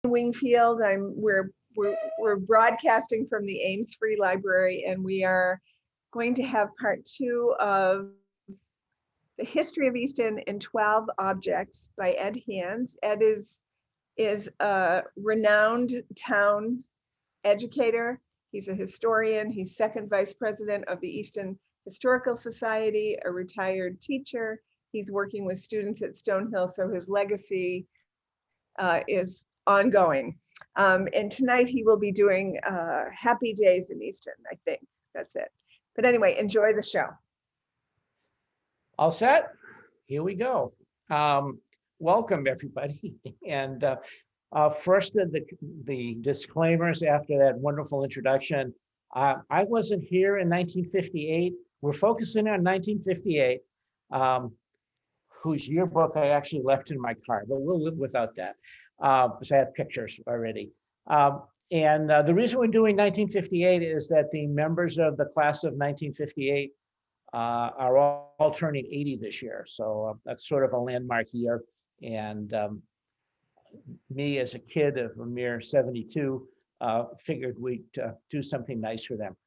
Wingfield. We're broadcasting from the Ames Free Library, and we are going to have part 2 of the history of Easton in 12 objects by Ed Hands. Ed is a renowned town educator. He's a historian. He's second vice president of the Easton Historical Society, a retired teacher. He's working with students at Stonehill, so his legacy is ongoing. And tonight he will be doing Happy Days in Easton, I think. That's it. But anyway, enjoy the show. All set? Here we go. Welcome, everybody. And first, the disclaimers after that wonderful introduction. I wasn't here in 1958. We're focusing on 1958, whose yearbook I actually left in my car, but we'll live without that because I have pictures already. And the reason we're doing 1958 is that the members of the class of 1958 are all turning 80 this year. So that's sort of a landmark year. And me as a kid of a mere 72, figured we'd do something nice for them.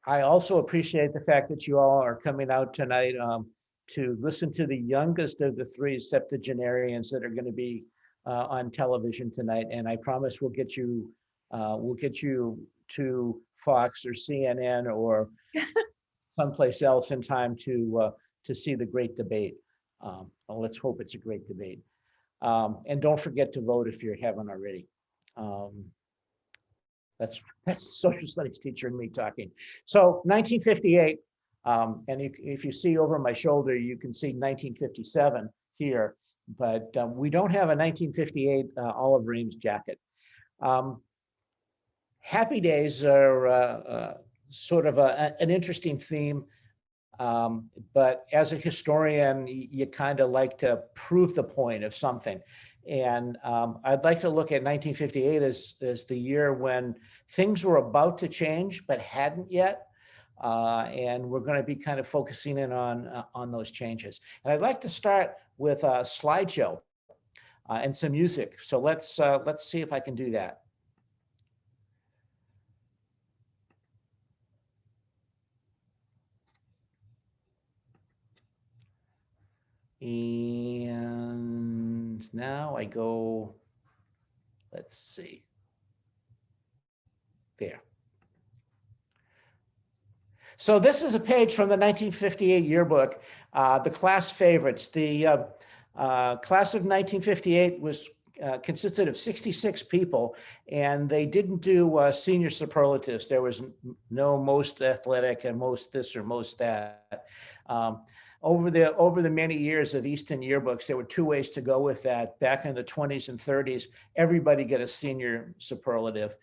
I also appreciate the fact that you all are coming out tonight to listen to the youngest of the 3 septuagenarians that are going to be on television tonight. And I promise we'll get you to Fox or CNN or someplace else in time to see the great debate. Well, let's hope it's a great debate. And don't forget to vote if you haven't already. That's social studies teacher and me talking. So 1958, and if you see over my shoulder, you can see 1957 here, but we don't have a 1958 Olive Reams jacket. Happy Days are sort of an interesting theme. But as a historian, you kind of like to prove the point of something. And I'd like to look at 1958 as the year when things were about to change, but hadn't yet. And we're going to be kind of focusing in on those changes. And I'd like to start with a slideshow and some music. So let's see if I can do that. And now I go, let's see, there. So this is a page from the 1958 yearbook, the class favorites. The class of 1958 was consisted of 66 people, and they didn't do senior superlatives. There was no most athletic and most this or most that. Over the many years of Easton yearbooks, there were 2 ways to go with that. Back in the 20s and 30s, everybody got a senior superlative.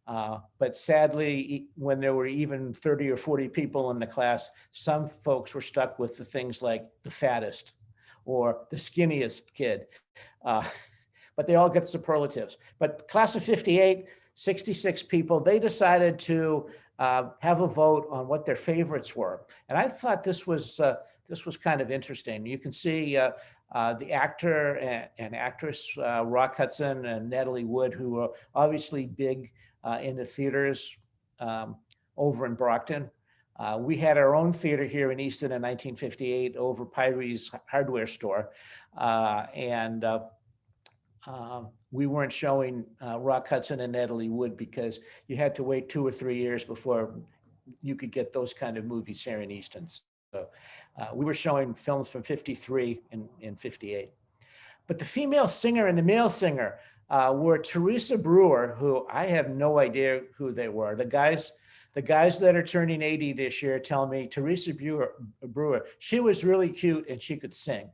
But sadly, when there were even 30 or 40 people in the class, some folks were stuck with the things like the fattest or the skinniest kid. But they all get superlatives. But class of 58, 66 people, they decided to have a vote on what their favorites were. And I thought this was kind of interesting. You can see the actor and actress, Rock Hudson and Natalie Wood, who were obviously big in the theaters over in Brockton. We had our own theater here in Easton in 1958 over Pyrie's hardware store. We weren't showing Rock Hudson and Natalie Wood because you had to wait 2 or 3 years before you could get those kind of movies here in Easton. So we were showing films from 53 and 58. But the female singer and the male singer were Teresa Brewer, who I have no idea who they were. The guys that are turning 80 this year tell me Teresa Brewer, she was really cute and she could sing.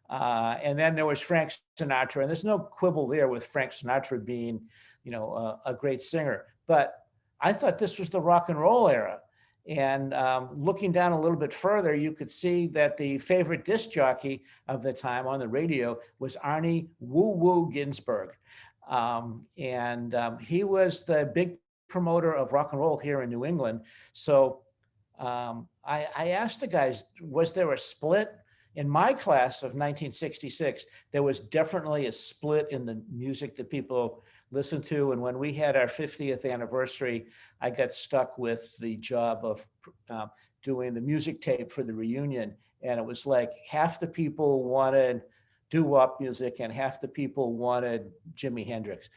And then there was Frank Sinatra, and there's no quibble there with Frank Sinatra being, a great singer. But I thought this was the rock and roll era. And looking down a little bit further, you could see that the favorite disc jockey of the time on the radio was Arnie Woo Woo Ginsburg. He was the big promoter of rock and roll here in New England. So I asked the guys, was there a split? In my class of 1966, there was definitely a split in the music that people listened to. And when we had our 50th anniversary, I got stuck with the job of doing the music tape for the reunion. And it was like half the people wanted doo-wop music and half the people wanted Jimi Hendrix.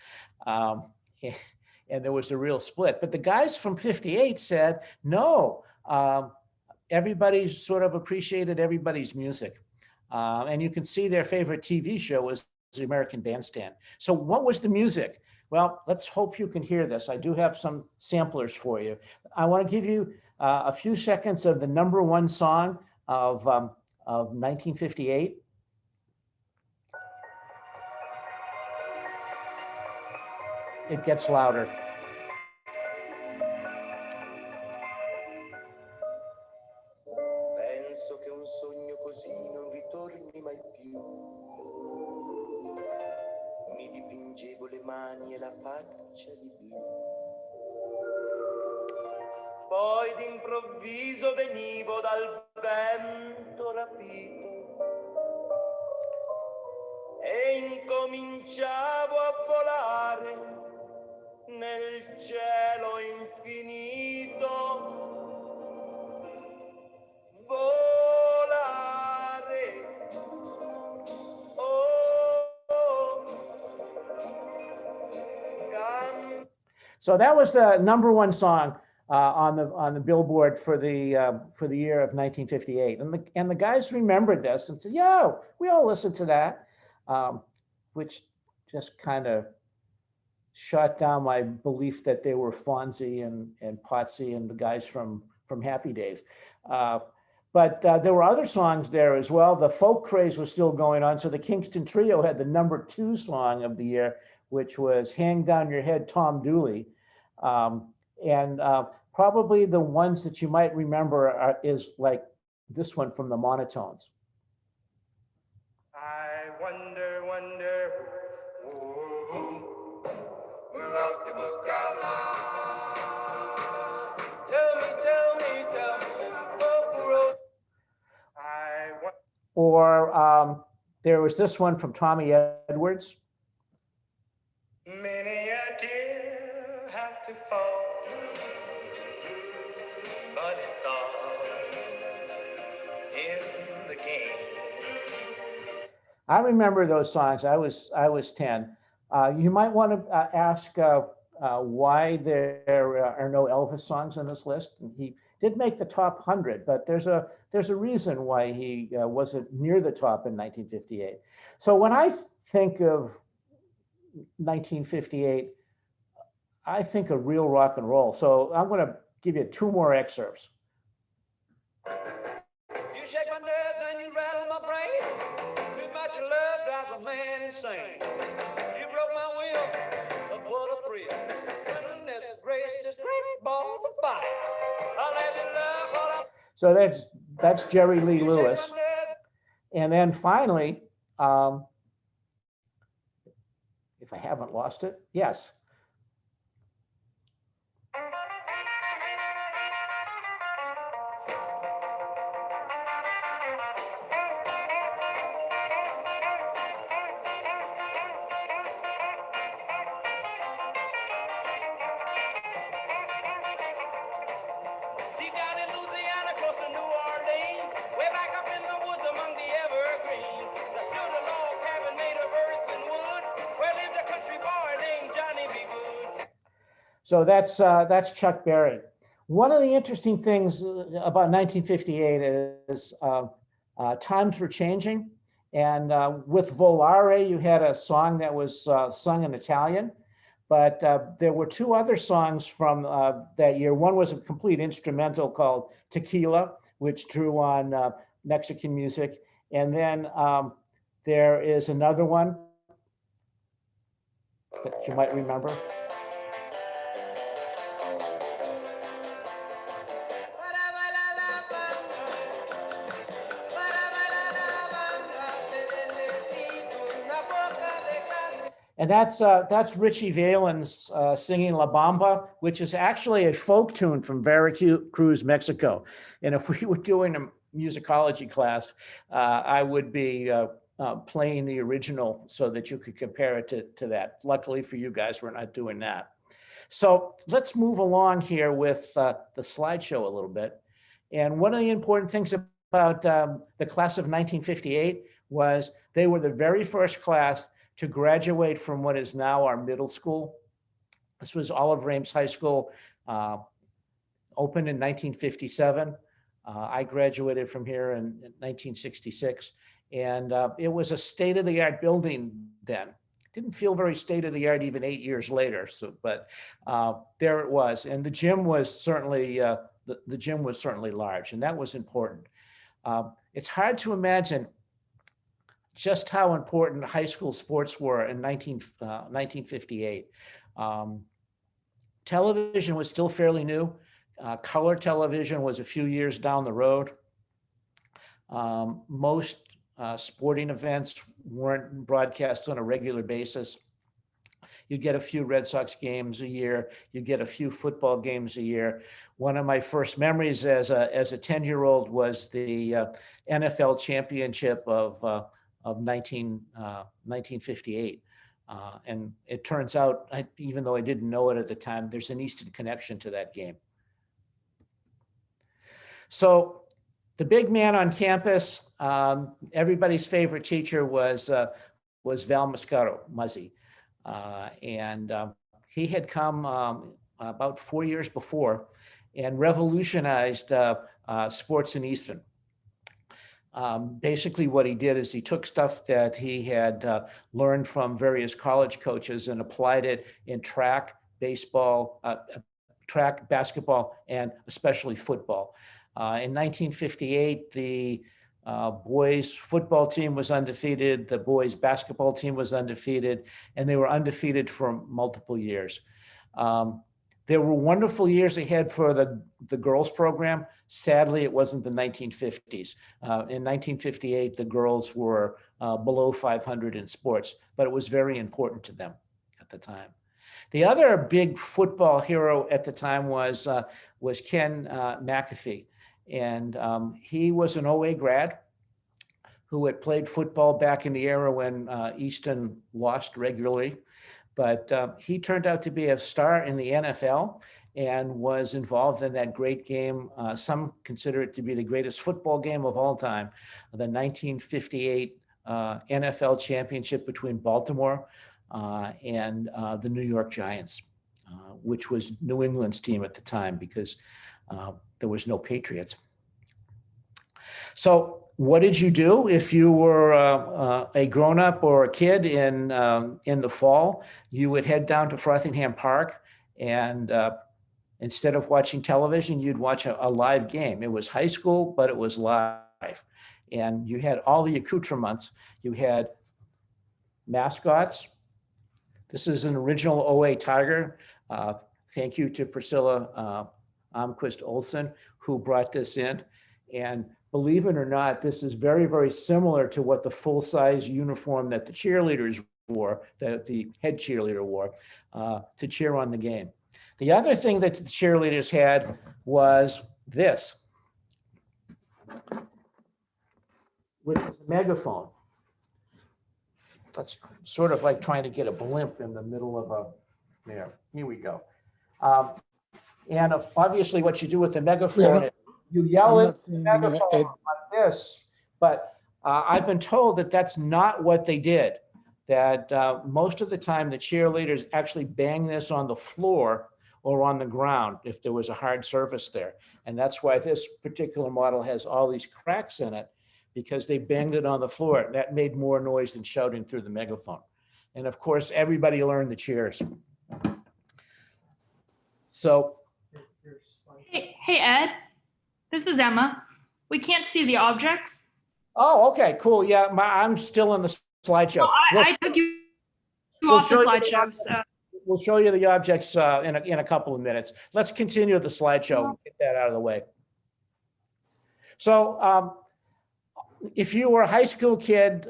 Um, and there was a real split. But the guys from 58 said, no, everybody sort of appreciated everybody's music. And you can see their favorite TV show was the American Bandstand. So what was the music? Well, let's hope you can hear this. I do have some samplers for you. I want to give you a few seconds of the #1 song of 1958. It gets louder. Penso che un sogno così non ritorni mai più. Mi dipingevo le mani e la faccia di blu. Poi d'improvviso venivo dal vento rapito e incominciavo a volare nel cielo infinito. Volare. Oh, So that was the #1 song on the Billboard for the year of 1958, and the guys remembered this and said, "Yeah, we all listened to that," which just kind of shot down my belief that they were Fonzie and Potsy and the guys from Happy Days. But there were other songs there as well. The folk craze was still going on, so the Kingston Trio had the #2 song of the year, which was "Hang Down Your Head, Tom Dooley." And probably the ones that you might remember is like this one from the Monotones. I wonder, who wrote the book out loud? Tell me, who wrote? Or there was this one from Tommy Edwards. Many a tear has to fall, but it's all in the game. I remember those songs. I was 10. You might want to ask why there are no Elvis songs on this list. And he did make the top 100, but there's a reason why he wasn't near the top in 1958. So when I think of 1958, I think of real rock and roll. So I'm going to give you 2 more excerpts. You shake my nerves and you rattle my brain. Too much love drives a man insane. You broke my will, but what a thrill. Goodness gracious, great balls of fire. I let you love all I... So that's Jerry Lee Lewis. And then finally, if I haven't lost it, yes. Deep down in Louisiana, close to New Orleans, way back up in the woods among the evergreens, there stood a log cabin made of earth and wood, where lived a country boy named Johnny B. Good. So that's Chuck Berry. One of the interesting things about 1958 is times were changing, and with Volare, you had a song that was sung in Italian. But there were 2 other songs from that year. One was a complete instrumental called Tequila, which drew on Mexican music. And then there is another one that you might remember. And that's Richie Valens singing La Bamba, which is actually a folk tune from Veracruz, Mexico. And if we were doing musicology class, I would be playing the original so that you could compare it to that. Luckily for you guys, we're not doing that. So let's move along here with the slideshow a little bit. And one of the important things about the class of 1958 was they were the very first class to graduate from what is now our middle school. This was Olive Ames High School, opened in 1957. I graduated from here in 1966, and it was a state-of-the-art building then. Didn't feel very state-of-the-art even 8 years later. So, but there it was, and the gym was certainly the gym was certainly large, and that was important. It's hard to imagine just how important high school sports were in 1958. Television was still fairly new. Color television was a few years down the road. Most sporting events weren't broadcast on a regular basis. You get a few Red Sox games a year. You get a few football games a year. One of my first memories as a 10-year-old was the NFL championship of 1958. And it turns out, even though I didn't know it at the time, there's an Easton connection to that game. So the big man on campus, everybody's favorite teacher was Val Moscato, Muzzy. And he had come about 4 years before and revolutionized sports in Easton. Basically what he did is he took stuff that he had learned from various college coaches and applied it in track, baseball, track, basketball, and especially football. In 1958, the boys football team was undefeated, the boys basketball team was undefeated, and they were undefeated for multiple years. There were wonderful years ahead for the girls program. Sadly, it wasn't the 1950s. In 1958, the girls were below 500 in sports, but it was very important to them at the time. The other big football hero at the time was Ken McAfee. And he was an OA grad who had played football back in the era when Easton lost regularly. But he turned out to be a star in the NFL and was involved in that great game. Some consider it to be the greatest football game of all time, the 1958 NFL championship between Baltimore and the New York Giants, which was New England's team at the time because there was no Patriots. So what did you do if you were a grown-up or a kid in the fall? You would head down to Frothingham Park, and instead of watching television, you'd watch a live game. It was high school, but it was live. And you had all the accoutrements. You had mascots. This is an original OA Tiger. Thank you to Priscilla Almquist Olsen, who brought this in. And believe it or not, this is very, very similar to what the full-size uniform that the cheerleaders wore, that the head cheerleader wore, to cheer on the game. The other thing that the cheerleaders had was this, which is a megaphone. That's sort of like trying to get a blimp in the middle of a, there, here we go. And obviously what you do with the megaphone, you yell it the megaphone like this, but I've been told that that's not what they did. That most of the time the cheerleaders actually bang this on the floor or on the ground if there was a hard surface there. And that's why this particular model has all these cracks in it, because they banged it on the floor. That made more noise than shouting through the megaphone. And of course, everybody learned the cheers. So. Hey, Ed, this is Emma. We can't see the objects. Oh, okay, cool. Yeah, I'm still in the slideshow. No, I took you off the slideshow. So. We'll show you the objects in a couple of minutes. Let's continue the slideshow and get that out of the way. So if you were a high school kid,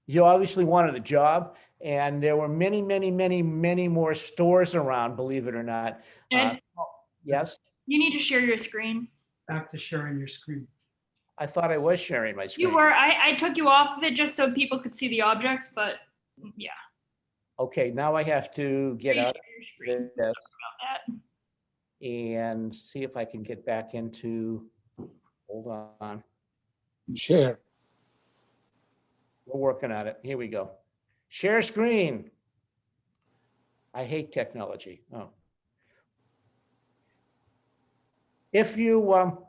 you obviously wanted a job, and there were many, many, many, many more stores around, believe it or not. Ed, Yes? you need to share your screen. Back to sharing your screen. I thought I was sharing my screen. You were. I took you off of it just so people could see the objects, but yeah. Okay, now I have to get out Reshare your screen. of this About that. and see if I can get back into, hold on, Share. we're working on it. Here we go. Share screen. I hate technology. Oh. If you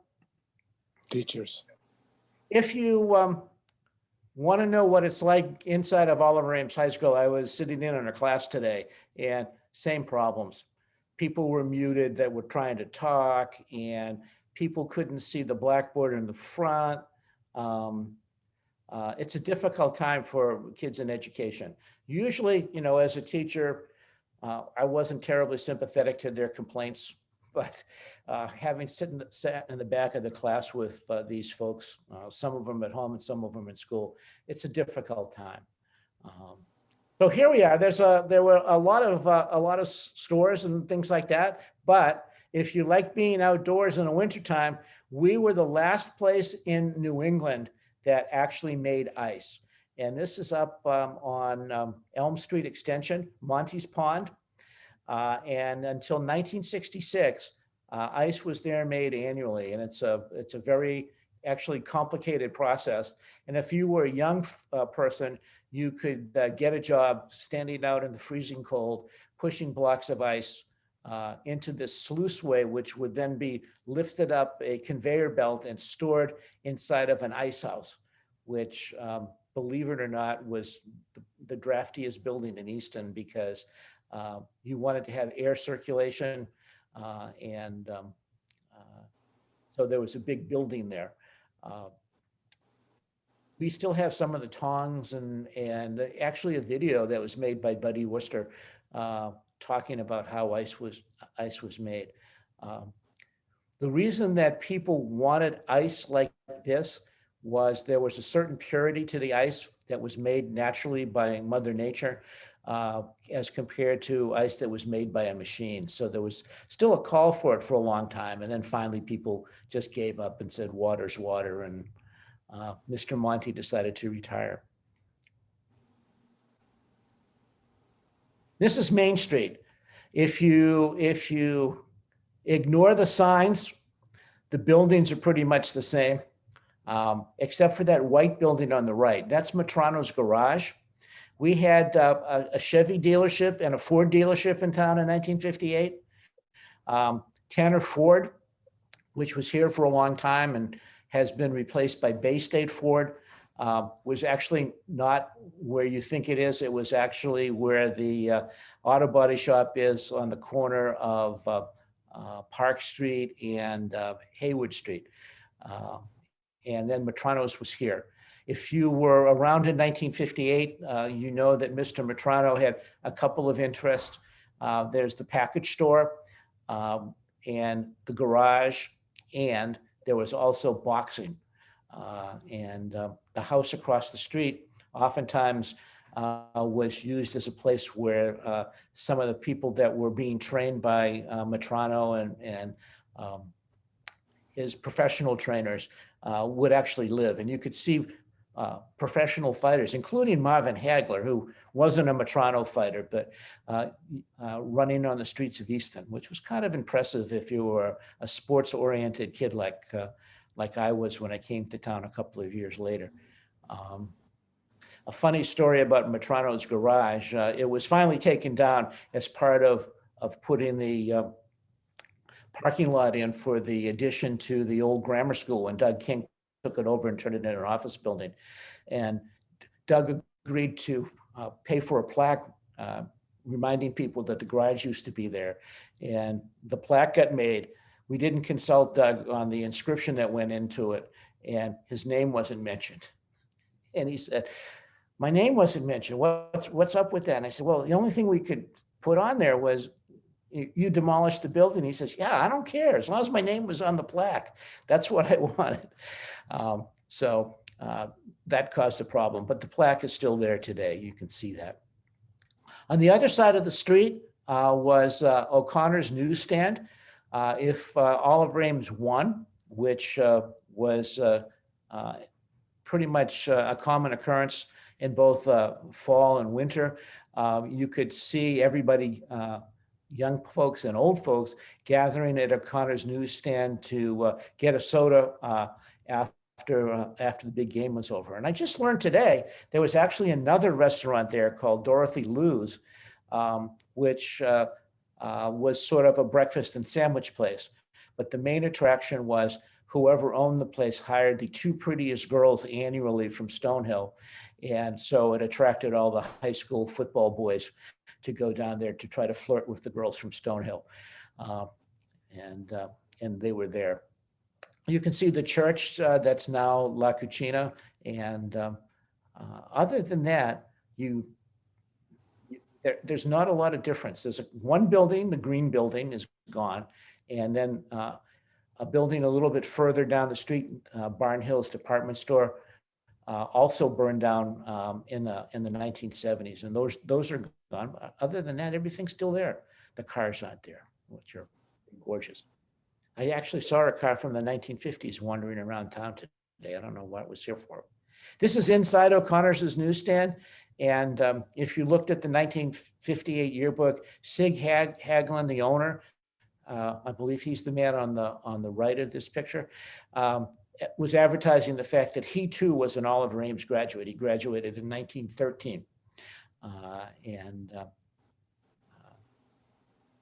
Teachers. want to know what it's like inside of Oliver Ames High School, I was sitting in on a class today and same problems. People were muted that were trying to talk and people couldn't see the blackboard in the front. It's a difficult time for kids in education. Usually, you know, as a teacher, I wasn't terribly sympathetic to their complaints, but having sat in the back of the class with these folks, some of them at home and some of them in school, it's a difficult time. So here we are. There were a lot of stores and things like that. But if you like being outdoors in the wintertime, we were the last place in New England that actually made ice. And this is up on Elm Street Extension, Monty's Pond. And until 1966, ice was there made annually. And it's a very actually complicated process. And if you were a young person, you could get a job standing out in the freezing cold, pushing blocks of ice into this sluiceway, which would then be lifted up a conveyor belt and stored inside of an ice house, which, believe it or not, was the draftiest building in Easton because you wanted to have air circulation. So there was a big building there. We still have some of the tongs and actually a video that was made by Buddy Worcester talking about how ice was made. The reason that people wanted ice like this was there was a certain purity to the ice that was made naturally by Mother Nature as compared to ice that was made by a machine. So there was still a call for it for a long time. And then finally people just gave up and said, water's water. And Mr. Monty decided to retire. This is Main Street. If you ignore the signs, the buildings are pretty much the same, except for that white building on the right. That's Metrano's garage. We had a Chevy dealership and a Ford dealership in town in 1958. Tanner Ford, which was here for a long time and has been replaced by Bay State Ford, was actually not where you think it is. It was actually where the auto body shop is on the corner of Park Street and Hayward Street. And then Metrano's was here. If you were around in 1958, you know that Mr. Metrano had a couple of interests. There's the package store and the garage, and there was also boxing. The house across the street oftentimes was used as a place where some of the people that were being trained by Metrano and his professional trainers would actually live. And you could see professional fighters, including Marvin Hagler, who wasn't a Metrano fighter, but running on the streets of Easton, which was kind of impressive if you were a sports-oriented kid like I was when I came to town a couple of years later. A funny story about Metrano's garage, it was finally taken down as part of putting the parking lot in for the addition to the old grammar school when Doug King took it over and turned it into an office building. And Doug agreed to pay for a plaque reminding people that the garage used to be there. And the plaque got made. We didn't consult Doug on the inscription that went into it, and his name wasn't mentioned. And he said, my name wasn't mentioned. What's up with that? And I said, well, the only thing we could put on there was you demolished the building. He says, yeah, I don't care. As long as my name was on the plaque, that's what I wanted. So that caused a problem, but the plaque is still there today. You can see that. On the other side of the street was O'Connor's newsstand. If Oliver Ames won, which was pretty much a common occurrence in both fall and winter. You could see everybody, young folks and old folks, gathering at O'Connor's newsstand to get a soda after the big game was over. And I just learned today there was actually another restaurant there called Dorothy Lou's, which was sort of a breakfast and sandwich place. But the main attraction was whoever owned the place hired the two prettiest girls annually from Stonehill. And so it attracted all the high school football boys to go down there to try to flirt with the girls from Stonehill. And they were there. You can see the church that's now La Cucina. And other than that, there's not a lot of difference. There's one building, the green building is gone. And then a building a little bit further down the street, Barn Hills Department Store, also burned down in the 1970s. And those are gone. Other than that, everything's still there. The cars aren't there, which are gorgeous. I actually saw a car from the 1950s wandering around town today. I don't know what it was here for. This is inside O'Connor's newsstand. And if you looked at the 1958 yearbook, Sig Hagelin, the owner, I believe he's the man on the right of this picture, was advertising the fact that he too was an Oliver Ames graduate. He graduated in 1913.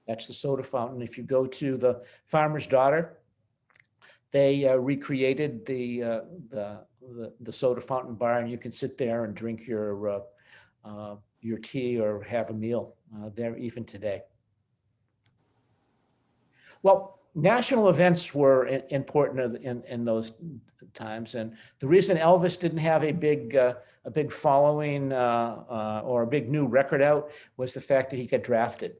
That's the soda fountain. If you go to the Farmer's Daughter, they recreated the soda fountain bar, and you can sit there and drink your tea or have a meal there even today. Well, national events were important in those times, and the reason Elvis didn't have a big following or a big new record out was the fact that he got drafted,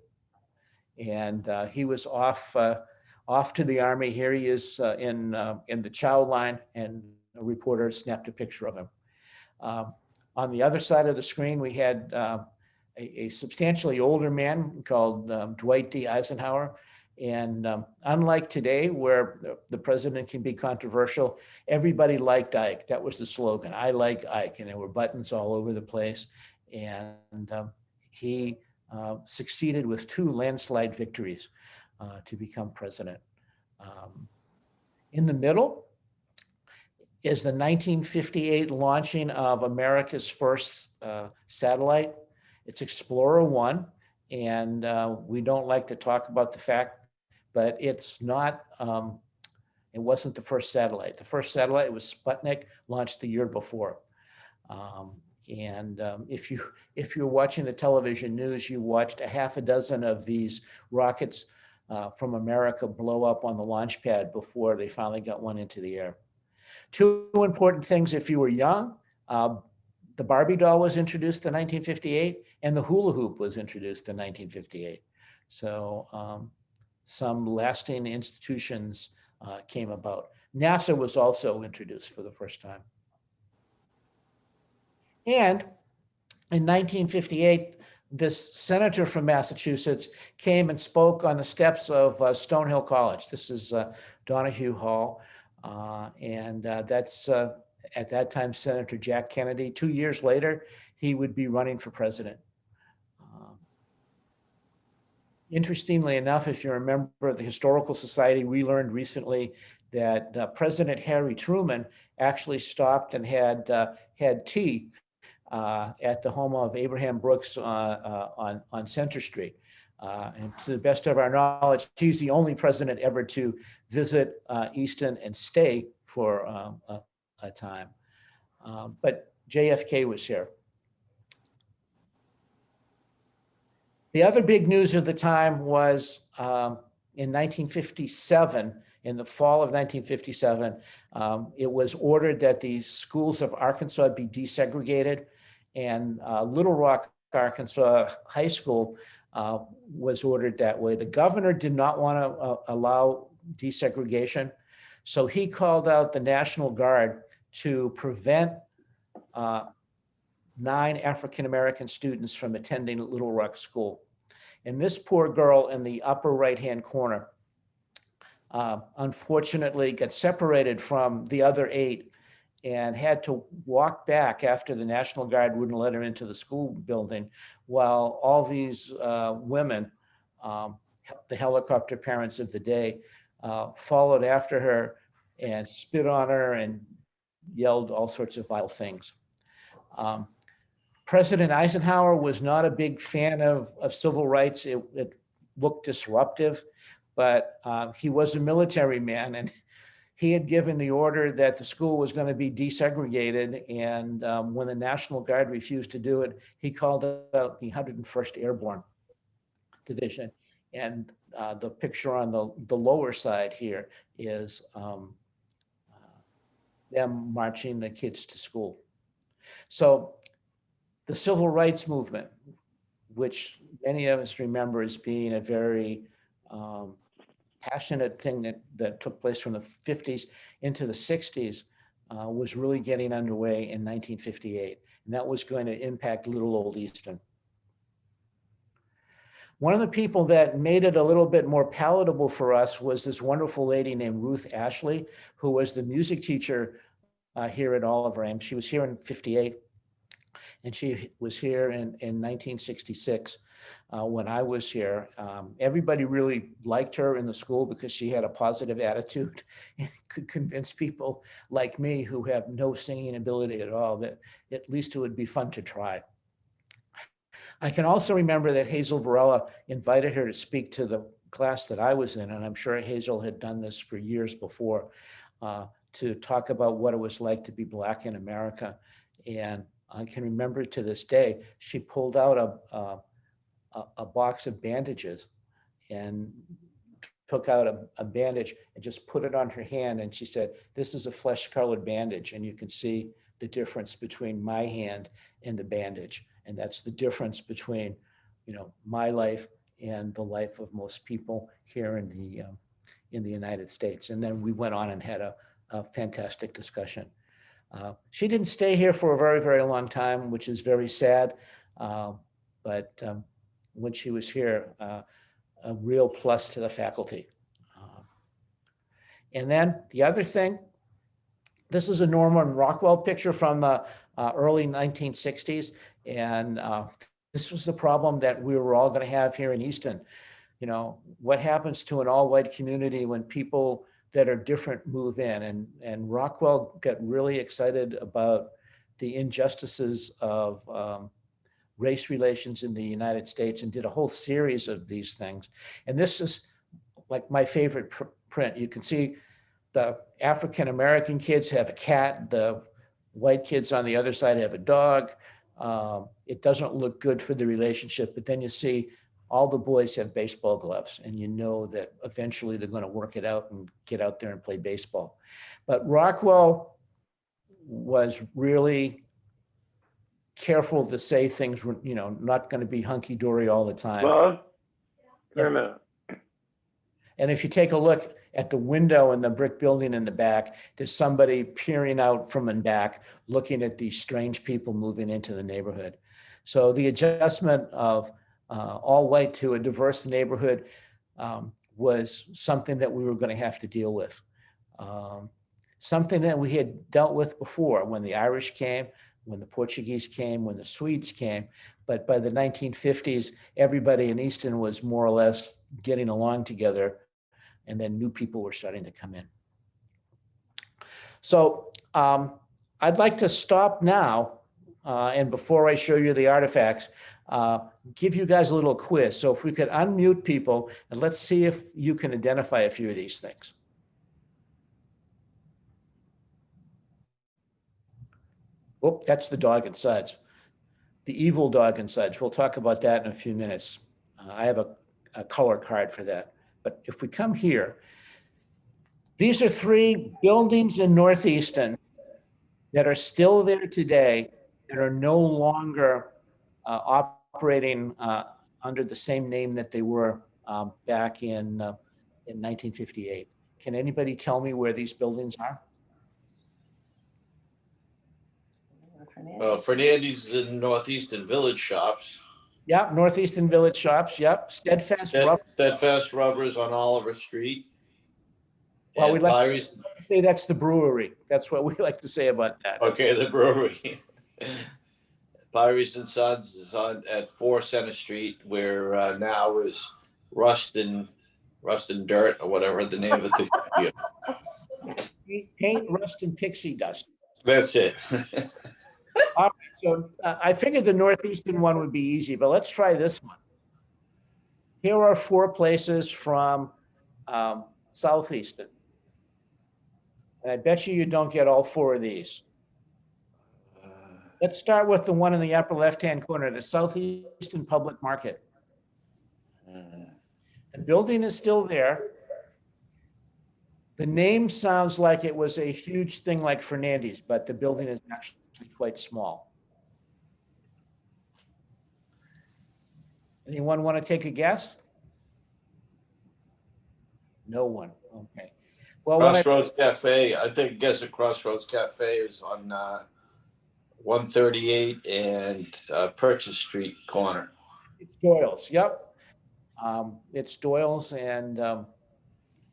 and he was off to the Army. Here he is in the chow line, and a reporter snapped a picture of him. On the other side of the screen, we had a substantially older man called Dwight D. Eisenhower. And unlike today, where the president can be controversial, everybody liked Ike. That was the slogan, "I like Ike." And there were buttons all over the place. And he succeeded with 2 landslide victories to become president. In the middle is the 1958 launching of America's first satellite. It's Explorer 1. And we don't like to talk about the fact, but it's not, it wasn't the first satellite. The first satellite was Sputnik, launched the year before. If you're watching the television news, you watched a half a dozen of these rockets from America blow up on the launch pad before they finally got one into the air. 2 important things if you were young. The Barbie doll was introduced in 1958, and the hula hoop was introduced in 1958. So some lasting institutions came about. NASA was also introduced for the first time. And in 1958, this senator from Massachusetts came and spoke on the steps of Stonehill College. This is Donahue Hall. That's at that time, Senator Jack Kennedy. 2 years later, he would be running for president. Interestingly enough, if you're a member of the Historical Society, we learned recently that President Harry Truman actually stopped and had tea at the home of Abraham Brooks on Center Street. And to the best of our knowledge, he's the only president ever to visit Easton and stay for a time. But JFK was here. The other big news of the time was in 1957, in the fall of 1957, it was ordered that the schools of Arkansas be desegregated, and Little Rock, Arkansas High School was ordered that way. The governor did not want to allow desegregation, so he called out the National Guard to prevent 9 African-American students from attending Little Rock School. And this poor girl in the upper right-hand corner, unfortunately got separated from the other 8 and had to walk back after the National Guard wouldn't let her into the school building, while all these women, the helicopter parents of the day, followed after her and spit on her and yelled all sorts of vile things. President Eisenhower was not a big fan of civil rights. It looked disruptive, but he was a military man, and he had given the order that the school was going to be desegregated. And when the National Guard refused to do it, he called out the 101st Airborne Division. And the picture on the lower side here is them marching the kids to school. So the civil rights movement, which many of us remember as being a very passionate thing that took place from the 50s into the 60s, was really getting underway in 1958. And that was going to impact little old Easton. One of the people that made it a little bit more palatable for us was this wonderful lady named Ruth Ashley, who was the music teacher here at Oliver Ames. She was here in 58, and she was here in 1966 when I was here. Everybody really liked her in the school because she had a positive attitude and could convince people like me who have no singing ability at all that at least it would be fun to try. I can also remember that Hazel Varela invited her to speak to the class that I was in, and I'm sure Hazel had done this for years before, to talk about what it was like to be Black in America. And I can remember to this day, she pulled out a box of bandages and took out a bandage and just put it on her hand. And she said, "This is a flesh-colored bandage, and you can see the difference between my hand and the bandage. And that's the difference between, my life and the life of most people here in the United States." And then we went on and had a fantastic discussion. She didn't stay here for a very, very long time, which is very sad. But when she was here, a real plus to the faculty. And then the other thing, this is a Norman Rockwell picture from the early 1960s. And this was the problem that we were all going to have here in Easton. What happens to an all-white community when people that are different move in? And Rockwell got really excited about the injustices of race relations in the United States and did a whole series of these things. And this is like my favorite print. You can see the African-American kids have a cat. The white kids on the other side have a dog. It doesn't look good for the relationship, but then you see all the boys have baseball gloves, and you know that eventually they're going to work it out and get out there and play baseball. But Rockwell was really careful to say things were, not going to be hunky-dory all the time. Bob, wait a minute. And if you take a look at the window in the brick building in the back, there's somebody peering out from in back, looking at these strange people moving into the neighborhood. So the adjustment of all white to a diverse neighborhood was something that we were going to have to deal with. Something that we had dealt with before when the Irish came, when the Portuguese came, when the Swedes came. But by the 1950s, everybody in Easton was more or less getting along together, and then new people were starting to come in. So I'd like to stop now, and before I show you the artifacts, give you guys a little quiz. So if we could unmute people, and let's see if you can identify a few of these things. Oh, that's the dog and suds. The evil dog and suds. We'll talk about that in a few minutes. I have a color card for that. But if we come here, these are 3 buildings in North Easton that are still there today that are no longer operating under the same name that they were back in 1958. Can anybody tell me where these buildings are? Fernandes is in Northeastern Village Shops. Yep, Northeastern Village Shops, yep. Steadfast Rubber. Steadfast Rubbers on Oliver Street. Well, we'd And like Byrie, to say that's the brewery. That's what we like to say about that. okay, the brewery. Byries and Sons is on at 4 Center Street, where now is Rust and Dirt or whatever the name of the. Yeah, Paint, rust, and pixie dust. that's it. All right, so I figured the northeastern one would be easy, but let's try this one. Here are 4 places from southeastern. And I bet you don't get all 4 of these. Let's start with the one in the upper left-hand corner, the Southeastern Public Market. The building is still there. The name sounds like it was a huge thing like Fernandes, but the building is actually quite small. Anyone want to take a guess? No one. Okay. Well, Crossroads Cafe. I think guess the Crossroads Cafe is on 138 and Purchase Street corner. it's Doyle's. Yep. It's Doyle's, and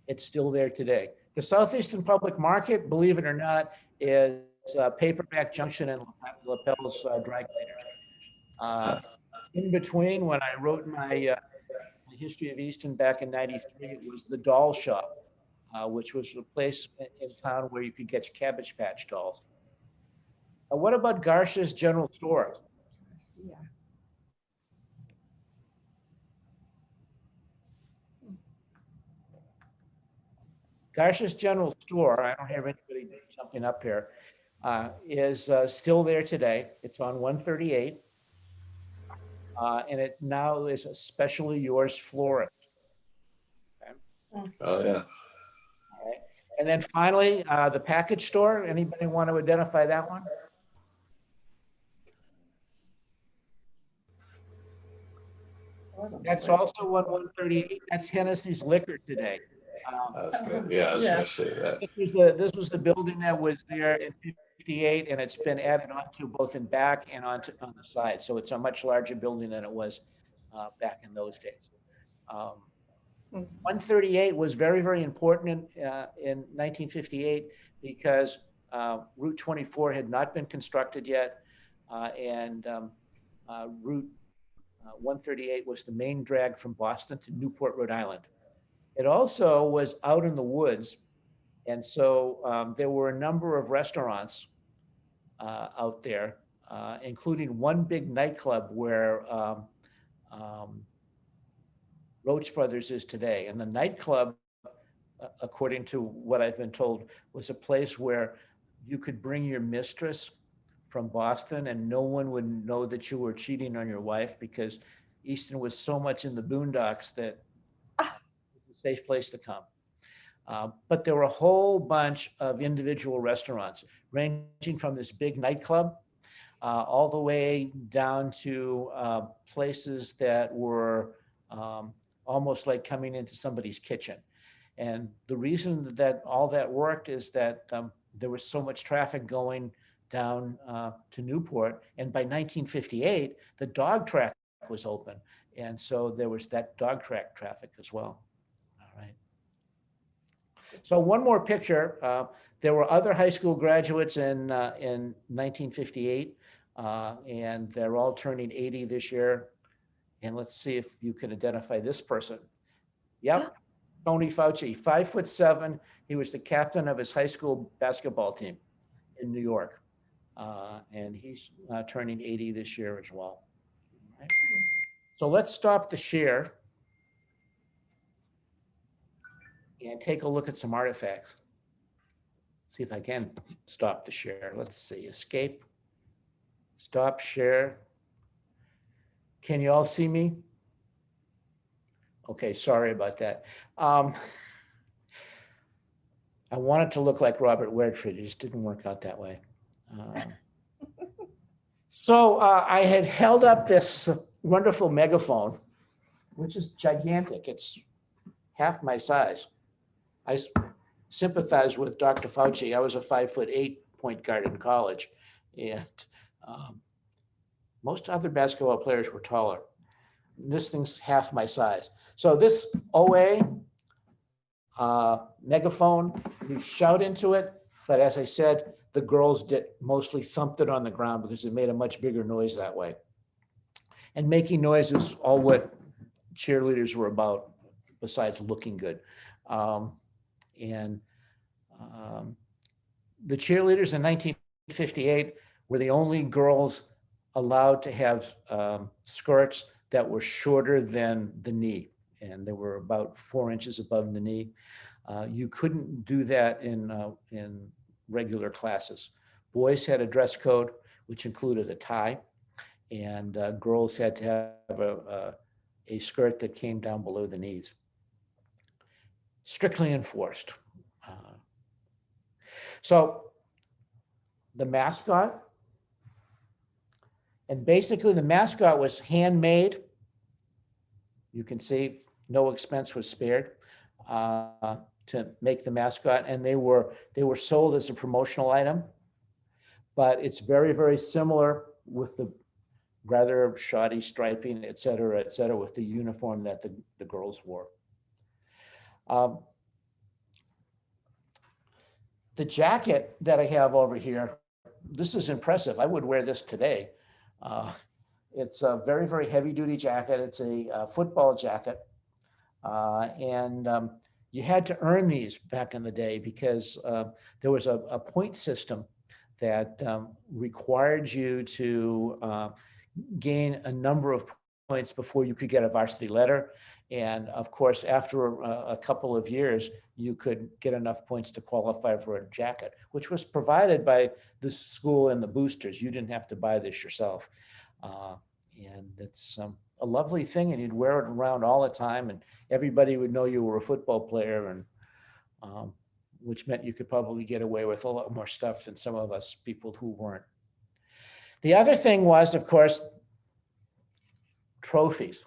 it's still there today. The Southeastern Public Market, believe it or not, is Paperback Junction and Lapel's dry cleaners. In between, when I wrote my history of Easton back in '93, it was the doll shop, which was a place in town where you could get Cabbage Patch dolls. What about Garsha's General Store? Yeah. Garsha's General Store, I don't have anybody jumping up here, is still there today. It's on 138. And it now is especially yours florist. Okay. Oh yeah. All right. And then finally, the package store. Anybody want to identify that one? That's also on 138. That's Hennessy's Liquor today. I was gonna say that. This was the building that was there in '58, and it's been added onto both in back and on the side. So it's a much larger building than it was back in those days. 138 was very, very important in 1958 because Route 24 had not been constructed yet, and Route 138 was the main drag from Boston to Newport, Rhode Island. It also was out in the woods, and so there were a number of restaurants out there, including one big nightclub where Roach Brothers is today. And the nightclub, according to what I've been told, was a place where you could bring your mistress from Boston and no one would know that you were cheating on your wife, because Easton was so much in the boondocks that it was a safe place to come. But there were a whole bunch of individual restaurants, ranging from this big nightclub all the way down to places that were almost like coming into somebody's kitchen. And the reason that all that worked is that there was so much traffic going down to Newport. And by 1958, the dog track was open. And so there was that dog track traffic as well. All right. So one more picture. There were other high school graduates in 1958, and they're all turning 80 this year. And let's see if you can identify this person. Yep, Tony Fauci, 5'7". He was the captain of his high school basketball team in New York. And he's turning 80 this year as well. Right. So let's stop the share and take a look at some artifacts. See if I can stop the share. Let's see, escape, stop share. Can you all see me? Okay, sorry about that. I wanted to look like Robert Redford. It just didn't work out that way. So I had held up this wonderful megaphone, which is gigantic. It's half my size. I sympathize with Dr. Fauci. I was a 5'8" point guard in college, and most other basketball players were taller. This thing's half my size. So this OA megaphone, you shout into it. But as I said, the girls did mostly thumped it on the ground because it made a much bigger noise that way. And making noise is all what cheerleaders were about, besides looking good. And the cheerleaders in 1958 were the only girls allowed to have skirts that were shorter than the knee, and they were about 4 inches above the knee. You couldn't do that in regular classes. Boys had a dress code, which included a tie, and girls had to have a skirt that came down below the knees. Strictly enforced. So the mascot, and basically the mascot was handmade. You can see no expense was spared to make the mascot, and they were sold as a promotional item. But it's very, very similar with the rather shoddy striping, et cetera, with the uniform that the girls wore. The jacket that I have over here, this is impressive. I would wear this today. It's a very, very heavy duty jacket. It's a football jacket. And you had to earn these back in the day because there was a point system that required you to gain a number of points before you could get a varsity letter. And of course, after a couple of years, you could get enough points to qualify for a jacket, which was provided by the school and the boosters. You didn't have to buy this yourself. And it's a lovely thing, and you'd wear it around all the time, and everybody would know you were a football player, and which meant you could probably get away with a lot more stuff than some of us people who weren't. The other thing was, of course, trophies.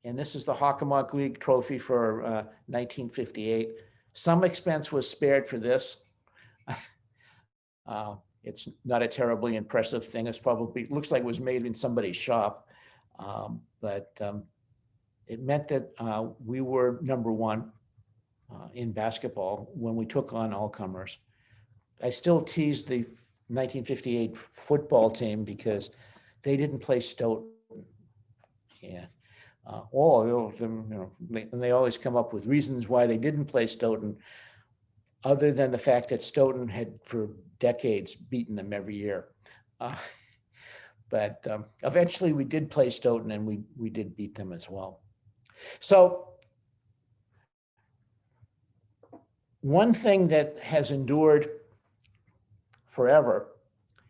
And this is the Hockomock League trophy for 1958. Some expense was spared for this. It's not a terribly impressive thing. It's probably, it looks like it was made in somebody's shop. But it meant that we were #1 in basketball when we took on all comers. I still tease the 1958 football team because they didn't play Stoughton. Yeah. All of them, and they always come up with reasons why they didn't play Stoughton, other than the fact that Stoughton had for decades beaten them every year. But eventually we did play Stoughton, and we did beat them as well. So one thing that has endured forever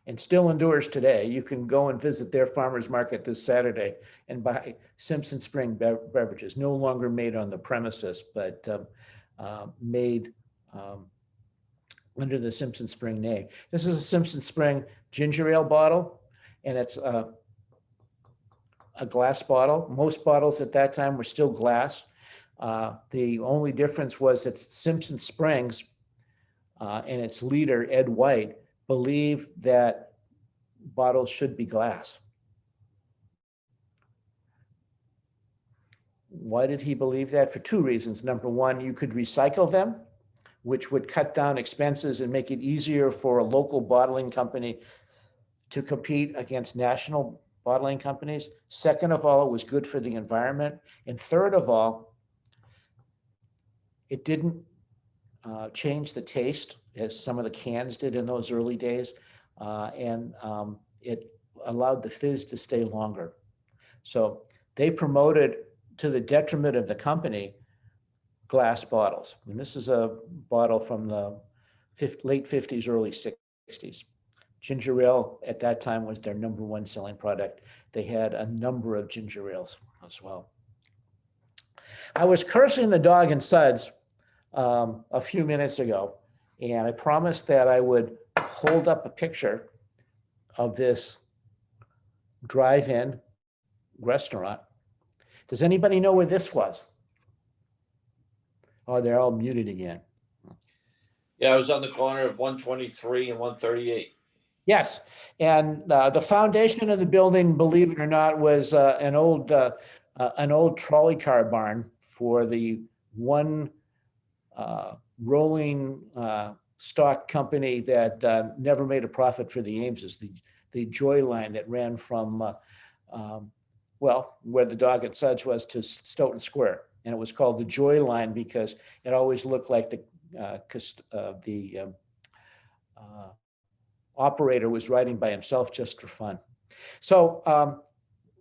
and still endures today, you can go and visit their farmers market this Saturday and buy Simpson Spring beverages, no longer made on the premises, but made under the Simpson Spring name. This is a Simpson Spring ginger ale bottle, and it's a glass bottle. Most bottles at that time were still glass. The only difference was that Simpson Springs and its leader, Ed White, believed that bottles should be glass. Why did he believe that? For two reasons. Number one, you could recycle them, which would cut down expenses and make it easier for a local bottling company to compete against national bottling companies. Second of all, it was good for the environment. And third of all, it didn't change the taste as some of the cans did in those early days. And it allowed the fizz to stay longer. So they promoted, to the detriment of the company, glass bottles. And this is a bottle from the late 50s, early 60s. Ginger ale at that time was their #1 selling product. They had a number of ginger ales as well. I was cursing the dog and suds a few minutes ago, and I promised that I would hold up a picture of this drive-in restaurant. Does anybody know where this was? Oh, they're all muted again. Yeah, I was on the corner of 123 and 138. Yes, and the foundation of the building, believe it or not, was an old trolley car barn for the one rolling stock company that never made a profit for the Ameses, the Joy line that ran from, well, where the Dog and Suds was to Stoughton Square. And it was called the Joy line because it always looked like the operator was riding by himself just for fun. So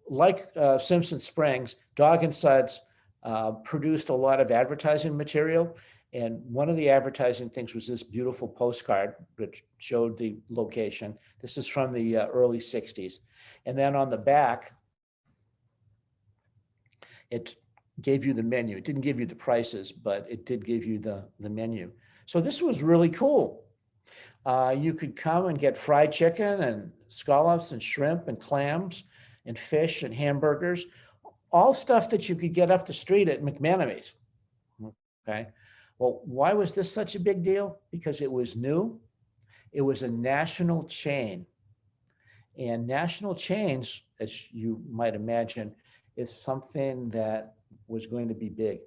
like Simpson Springs, Dog and Suds produced a lot of advertising material. And one of the advertising things was this beautiful postcard, which showed the location. This is from the early 60s. And then on the back, it gave you the menu. It didn't give you the prices, but it did give you the menu. So this was really cool. You could come and get fried chicken and scallops and shrimp and clams and fish and hamburgers, all stuff that you could get up the street at McManaman's. Okay. Well, why was this such a big deal? Because it was new. It was a national chain. And national chains, as you might imagine, is something that was going to be big.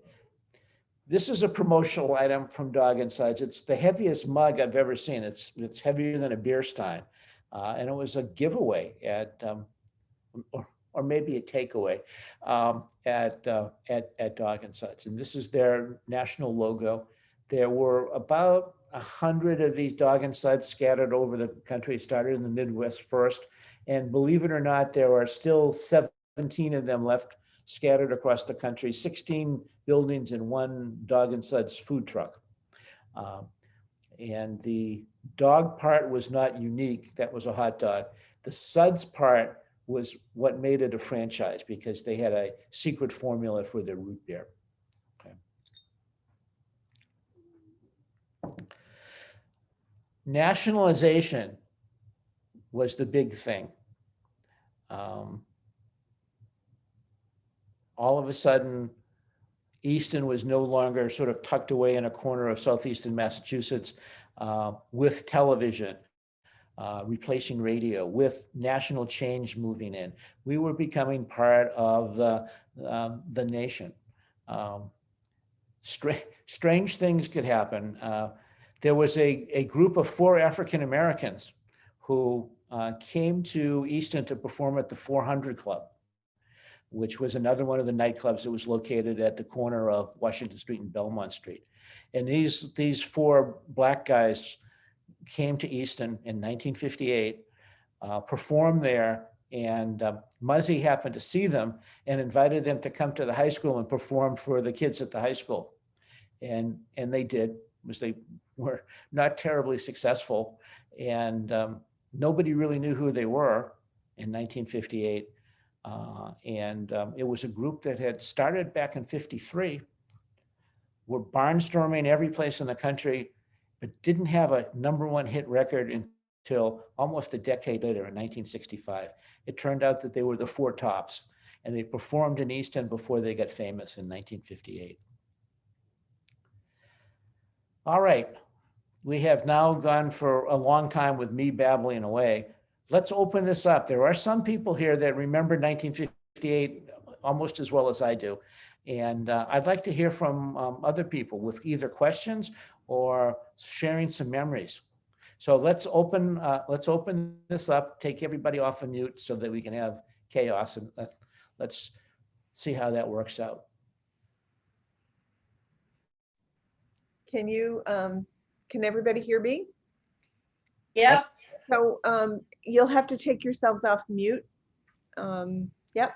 This is a promotional item from Dog and Suds. It's the heaviest mug I've ever seen. It's heavier than a beer stein. And it was a giveaway at, or maybe a takeaway at Dog and Suds. And this is their national logo. There were about 100 of these Dog and Suds scattered over the country. It started in the Midwest first. And believe it or not, there are still 17 of them left scattered across the country, 16 buildings and one Dog and Suds food truck. And the dog part was not unique. That was a hot dog. The Suds part was what made it a franchise because they had a secret formula for their root beer. Okay. Nationalization was the big thing. All of a sudden, Easton was no longer sort of tucked away in a corner of southeastern Massachusetts with television, replacing radio, with national change moving in. We were becoming part of the nation. Strange things could happen. There was a group of 4 African Americans who came to Easton to perform at the 400 Club, which was another one of the nightclubs that was located at the corner of Washington Street and Belmont Street. And these 4 Black guys came to Easton in 1958, performed there, and Muzzy happened to see them and invited them to come to the high school and perform for the kids at the high school. And they did, because they were not terribly successful. And nobody really knew who they were in 1958. It was a group that had started back in 53, were barnstorming every place in the country, but didn't have a #1 hit record until almost a decade later in 1965. It turned out that they were the 4 Tops, and they performed in Easton before they got famous in 1958. All right, we have now gone for a long time with me babbling away. Let's open this up. There are some people here that remember 1958 almost as well as I do. And I'd like to hear from other people with either questions or sharing some memories. So let's open this up, take everybody off of mute so that we can have chaos, and let's see how that works out. Can everybody hear me? Yep. So you'll have to take yourselves off mute. Yep. That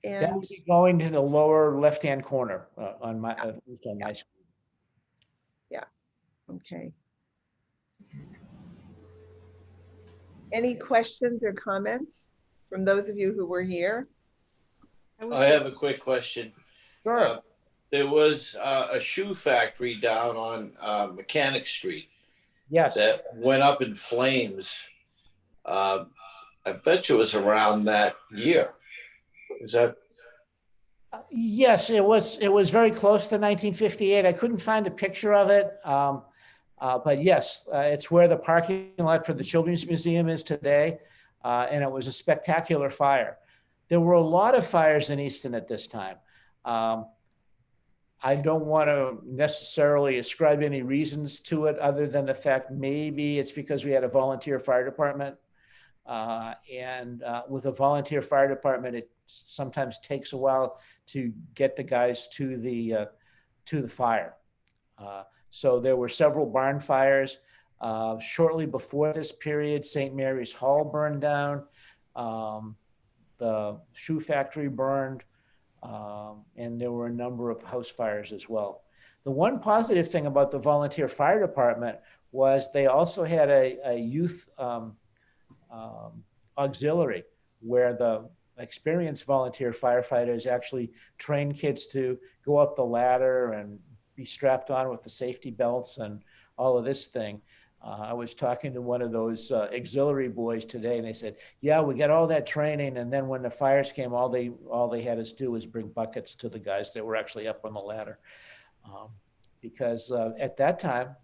And would be going in the lower left-hand corner on my, at least on my screen. okay. Any questions or comments from those of you who were here? I have a quick question. Sure. There was a shoe factory down on Mechanic Street Yes. that went up in flames. I bet you it was around that year. Is that? Yes, it was very close to 1958. I couldn't find a picture of it. But yes, it's where the parking lot for the Children's Museum is today. And it was a spectacular fire. There were a lot of fires in Easton at this time. I don't want to necessarily ascribe any reasons to it other than the fact maybe it's because we had a volunteer fire department. And with a volunteer fire department, it sometimes takes a while to get the guys to the fire. So there were several barn fires. Shortly before this period, St. Mary's Hall burned down. The shoe factory burned. And there were a number of house fires as well. The one positive thing about the volunteer fire department was they also had a youth auxiliary where the experienced volunteer firefighters actually train kids to go up the ladder and be strapped on with the safety belts and all of this thing. I was talking to one of those auxiliary boys today, and they said, "Yeah, we got all that training, and then when the fires came, all they had us do was bring buckets to the guys that were actually up on the ladder." Because at that time,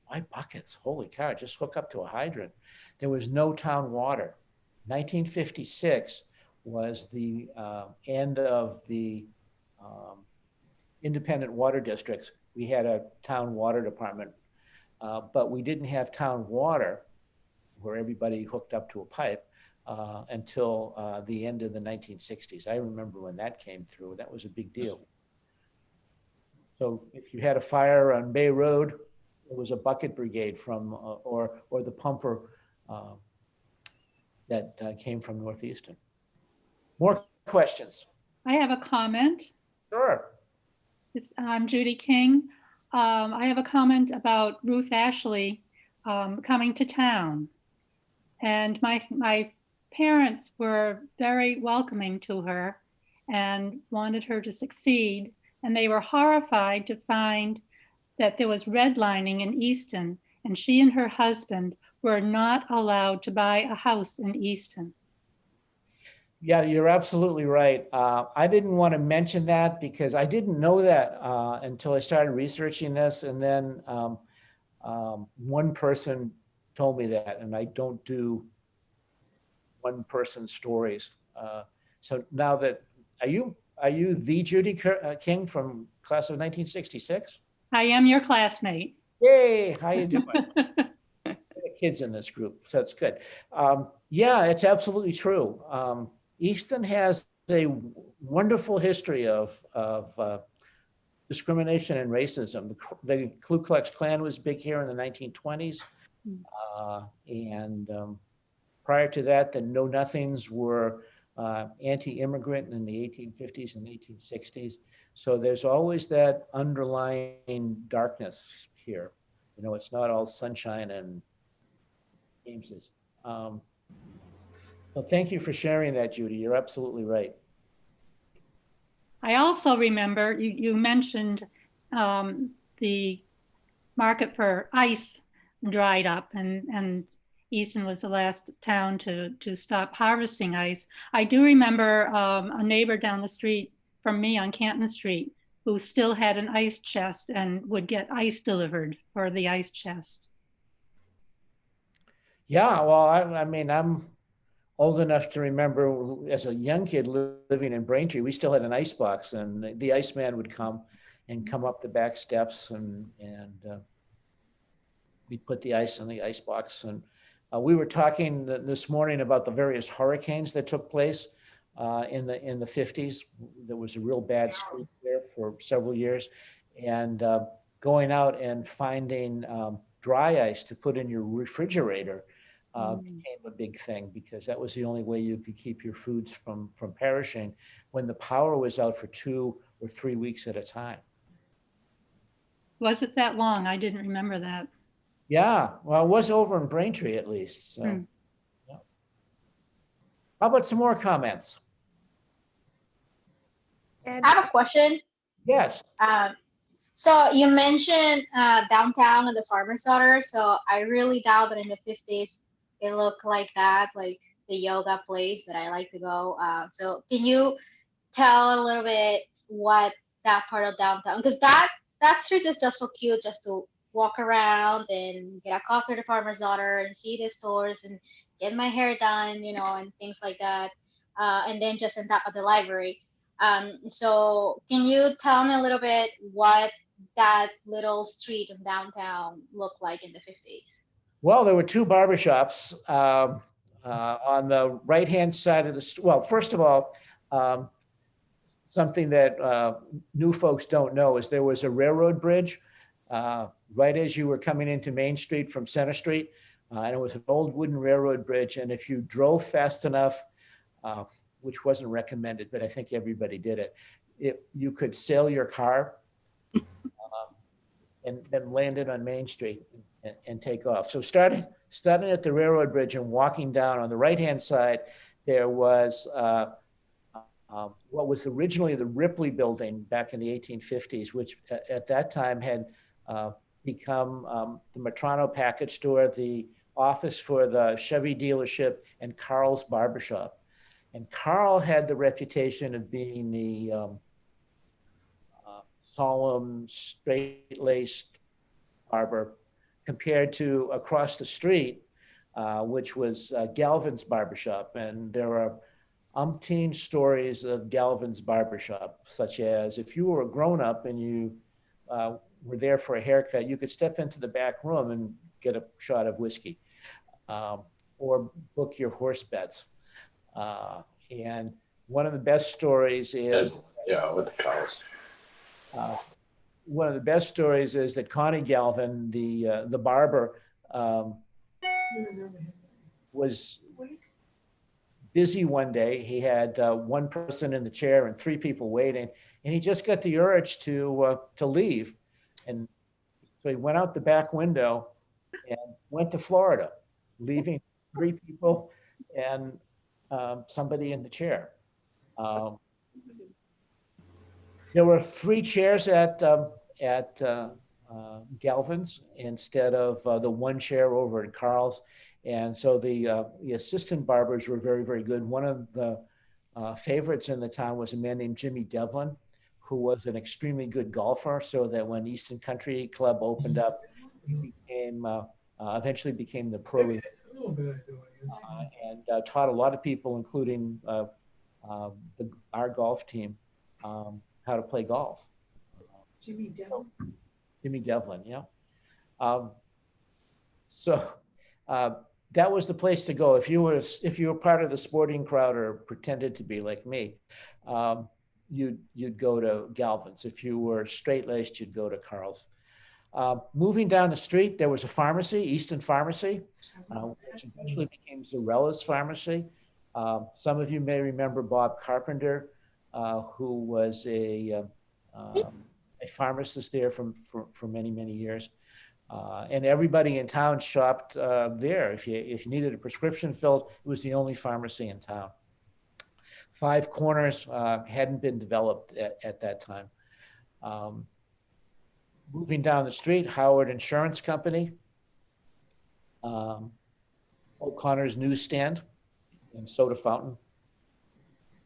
why buckets? Holy cow, just hook up to a hydrant. There was no town water. 1956 was the end of the independent water districts. We had a town water department, but we didn't have town water where everybody hooked up to a pipe until the end of the 1960s. I remember when that came through. That was a big deal. So if you had a fire on Bay Road, it was a bucket brigade from, or the pumper that came from Northeastern. More questions? I have a comment. Sure. I'm Judy King. I have a comment about Ruth Ashley coming to town. And my parents were very welcoming to her and wanted her to succeed. And they were horrified to find that there was redlining in Easton, and she and her husband were not allowed to buy a house in Easton. Yeah, you're absolutely right. I didn't want to mention that because I didn't know that until I started researching this. And then one person told me that, and I don't do one person stories. So now that, are you the Judy King from class of 1966? I am your classmate. Yay, how you doing? Kids in this group, so it's good. Yeah, it's absolutely true. Easton has a wonderful history of discrimination and racism. The Ku Klux Klan was big here in the 1920s. And prior to that, the Know Nothings were anti-immigrant in the 1850s and 1860s. So there's always that underlying darkness here. It's not all sunshine and Ames's. So thank you for sharing that, Judy. You're absolutely right. I also remember you mentioned the market for ice dried up, and Easton was the last town to stop harvesting ice. I do remember a neighbor down the street from me on Canton Street who still had an ice chest and would get ice delivered for the ice chest. Yeah, well, I mean, I'm old enough to remember as a young kid living in Braintree, we still had an ice box, and the iceman would come up the back steps, and we'd put the ice in the ice box. And we were talking this morning about the various hurricanes that took place in the 50s. There was a real bad streak there for several years, and going out and finding dry ice to put in your refrigerator became a big thing, because that was the only way you could keep your foods from perishing when the power was out for 2 or 3 weeks at a time. Was it that long? I didn't remember that. Yeah, well, it was over in Braintree at least. So, yeah. How about some more comments? And I have a question. Yes. So you mentioned downtown and the farmer's daughter. So I really doubt that in the 50s it looked like that, like the yoga place that I like to go. So can you tell a little bit what that part of downtown, because that street is just so cute just to walk around and get a coffee at the farmer's daughter and see the stores and get my hair done, and things like that. And then just end up at the library. So can you tell me a little bit what that little street in downtown looked like in the 50s? Well, there were two barbershops on the right-hand side of the, well, first of all, um, something that new folks don't know is there was a railroad bridge right as you were coming into Main Street from Center Street. And it was an old wooden railroad bridge. And if you drove fast enough, which wasn't recommended, but I think everybody did it, you could sail your car and then land it on Main Street and take off. So starting at the railroad bridge and walking down on the right-hand side, there was what was originally the Ripley building back in the 1850s, which at that time had become the Metrano package store, the office for the Chevy dealership, and Carl's barbershop. And Carl had the reputation of being the solemn, straight-laced barber compared to across the street, which was Galvin's barbershop. And there are umpteen stories of Galvin's barbershop, such as if you were a grown-up and you were there for a haircut, you could step into the back room and get a shot of whiskey or book your horse bets. And one of the best stories is with the cows. One of the best stories is that Connie Galvin, the barber, was busy one day. He had one person in the chair and three people waiting, and he just got the urge to leave, and so he went out the back window and went to Florida, leaving three people and somebody in the chair. There were three chairs at Galvin's instead of the one chair over at Carl's. And so the assistant barbers were very, very good. One of the favorites in the town was a man named Jimmy Devlin, who was an extremely good golfer, so that when Easton Country Club opened up, he became, eventually became the pro and taught a lot of people, including our golf team, how to play golf. Jimmy Devlin. Jimmy Devlin, yeah. So that was the place to go if you were part of the sporting crowd or pretended to be like me. You'd go to Galvin's. If you were straight-laced, you'd go to Carl's. Moving down the street, there was a pharmacy, Easton Pharmacy, which eventually became Zarella's Pharmacy. Some of you may remember Bob Carpenter, who was a pharmacist there for many, many years. And everybody in town shopped there. If you needed a prescription filled, it was the only pharmacy in town. Five Corners hadn't been developed at that time. Moving down the street, Howard Insurance Company, O'Connor's Newsstand and Soda Fountain,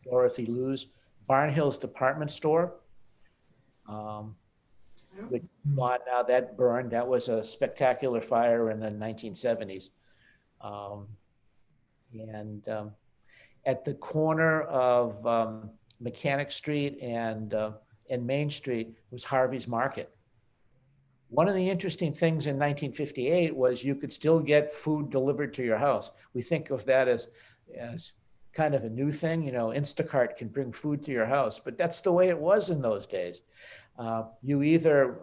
Dorothy Lou's, Barnhill's Department Store, which gone now, that burned. That was a spectacular fire in the 1970s. At the corner of Mechanic Street and Main Street was Harvey's Market. One of the interesting things in 1958 was you could still get food delivered to your house. We think of that as kind of a new thing. You know, Instacart can bring food to your house, but that's the way it was in those days. You either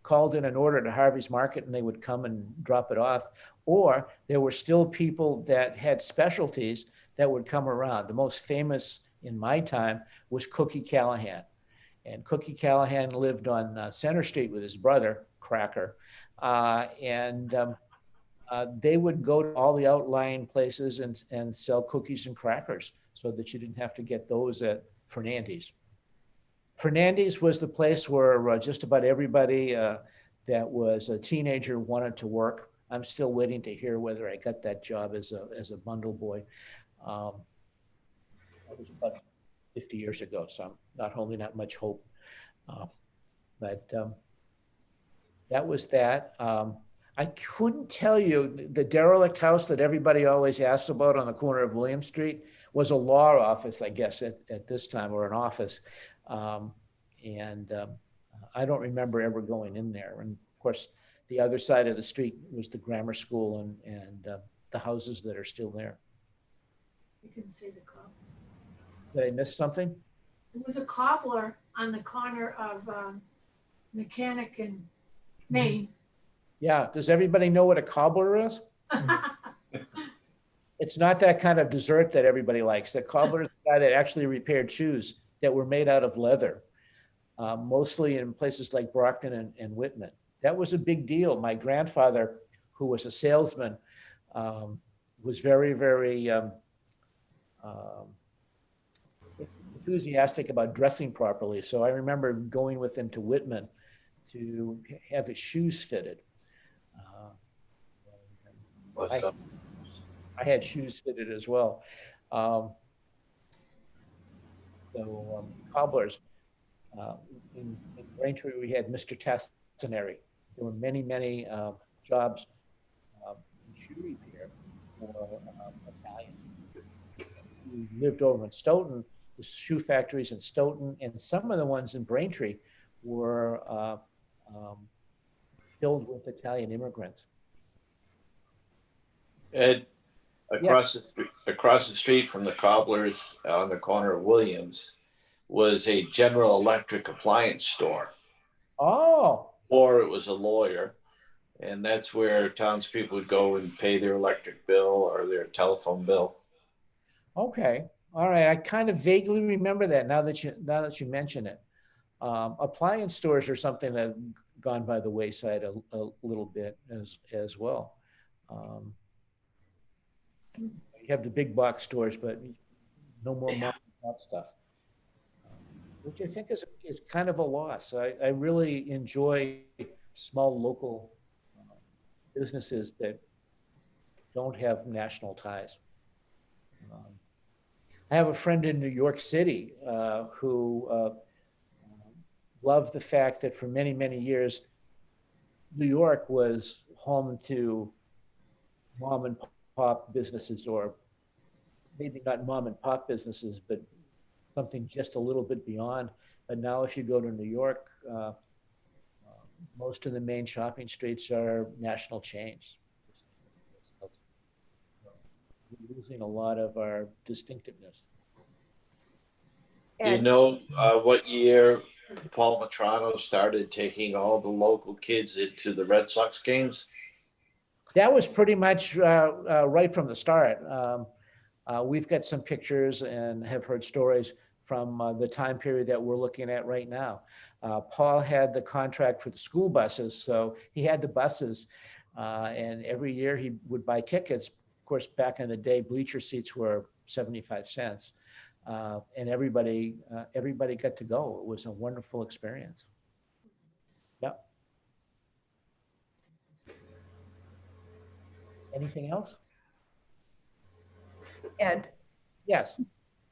called in an order to Harvey's Market and they would come and drop it off, or there were still people that had specialties that would come around. The most famous in my time was Cookie Callahan. And Cookie Callahan lived on Center Street with his brother, Cracker. They would go to all the outlying places and sell cookies and crackers so that you didn't have to get those at Fernandes. Fernandes was the place where just about everybody that was a teenager wanted to work. I'm still waiting to hear whether I got that job as a bundle boy. That was about 50 years ago, so I'm not holding out much hope. But that was that. I couldn't tell you the derelict house that everybody always asks about on the corner of William Street. was a law office, I guess, at this time, or an office. Um, and I don't remember ever going in there. And of course, the other side of the street was the grammar school and the houses that are still there. You can see the cobbler. Did I miss something? There was a cobbler on the corner of Mechanic and Main. Yeah. Does everybody know what a cobbler is? It's not that kind of dessert that everybody likes. The cobbler is the guy that actually repaired shoes that were made out of leather, mostly in places like Brockton and Whitman. That was a big deal. My grandfather, who was a salesman, was very, very enthusiastic about dressing properly. So I remember going with him to Whitman to have his shoes fitted. I had shoes fitted as well. Cobblers. In Braintree, we had Mr. Tassinari. There were many, many jobs in shoe repair for Italians. We lived over in Stoughton. The shoe factories in Stoughton and some of the ones in Braintree were filled with Italian immigrants. Ed, across the street from the cobblers on the corner of Williams was a General Electric appliance store. Oh. Or it was a lawyer. And that's where townspeople would go and pay their electric bill or their telephone bill. Okay. All right. I kind of vaguely remember that now that you mention it. Appliance stores are something that have gone by the wayside a little bit as well. You have the big box stores, but no more mom and pop stuff, which I think is kind of a loss. I really enjoy small local businesses that don't have national ties. I have a friend in New York City who loved the fact that for many, many years, New York was home to mom and pop businesses, or maybe not mom and pop businesses, but something just a little bit beyond. But now if you go to New York, most of the main shopping streets are national chains. We're losing a lot of our distinctiveness. Do you know what year Paul Matrano started taking all the local kids into the Red Sox games? That was pretty much right from the start. We've got some pictures and have heard stories from the time period that we're looking at right now. Paul had the contract for the school buses, so he had the buses, and every year he would buy tickets. Of course, back in the day, bleacher seats were 75 cents, and everybody got to go. It was a wonderful experience. Yep. Anything else? Ed? Yes. I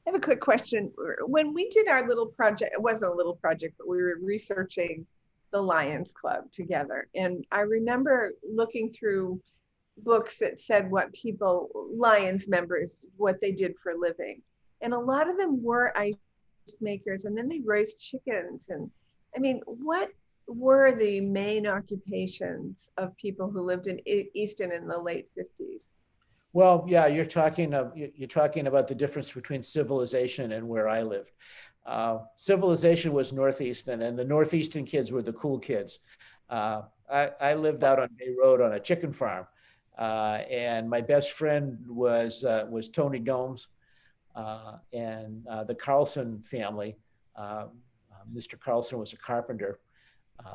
have a quick question. When we did our little project, it wasn't a little project, but we were researching the Lions Club together. And I remember looking through books that said what Lions members, what they did for a living. And a lot of them were ice makers, and then they raised chickens. And I mean, what were the main occupations of people who lived in Easton in the late 50s? Well, yeah, you're talking about the difference between civilization and where I lived. Civilization was Northeastern, and the Northeastern kids were the cool kids. I lived out on Bay Road on a chicken farm, and my best friend was Tony Gomes, and the Carlson family. Mr. Carlson was a carpenter.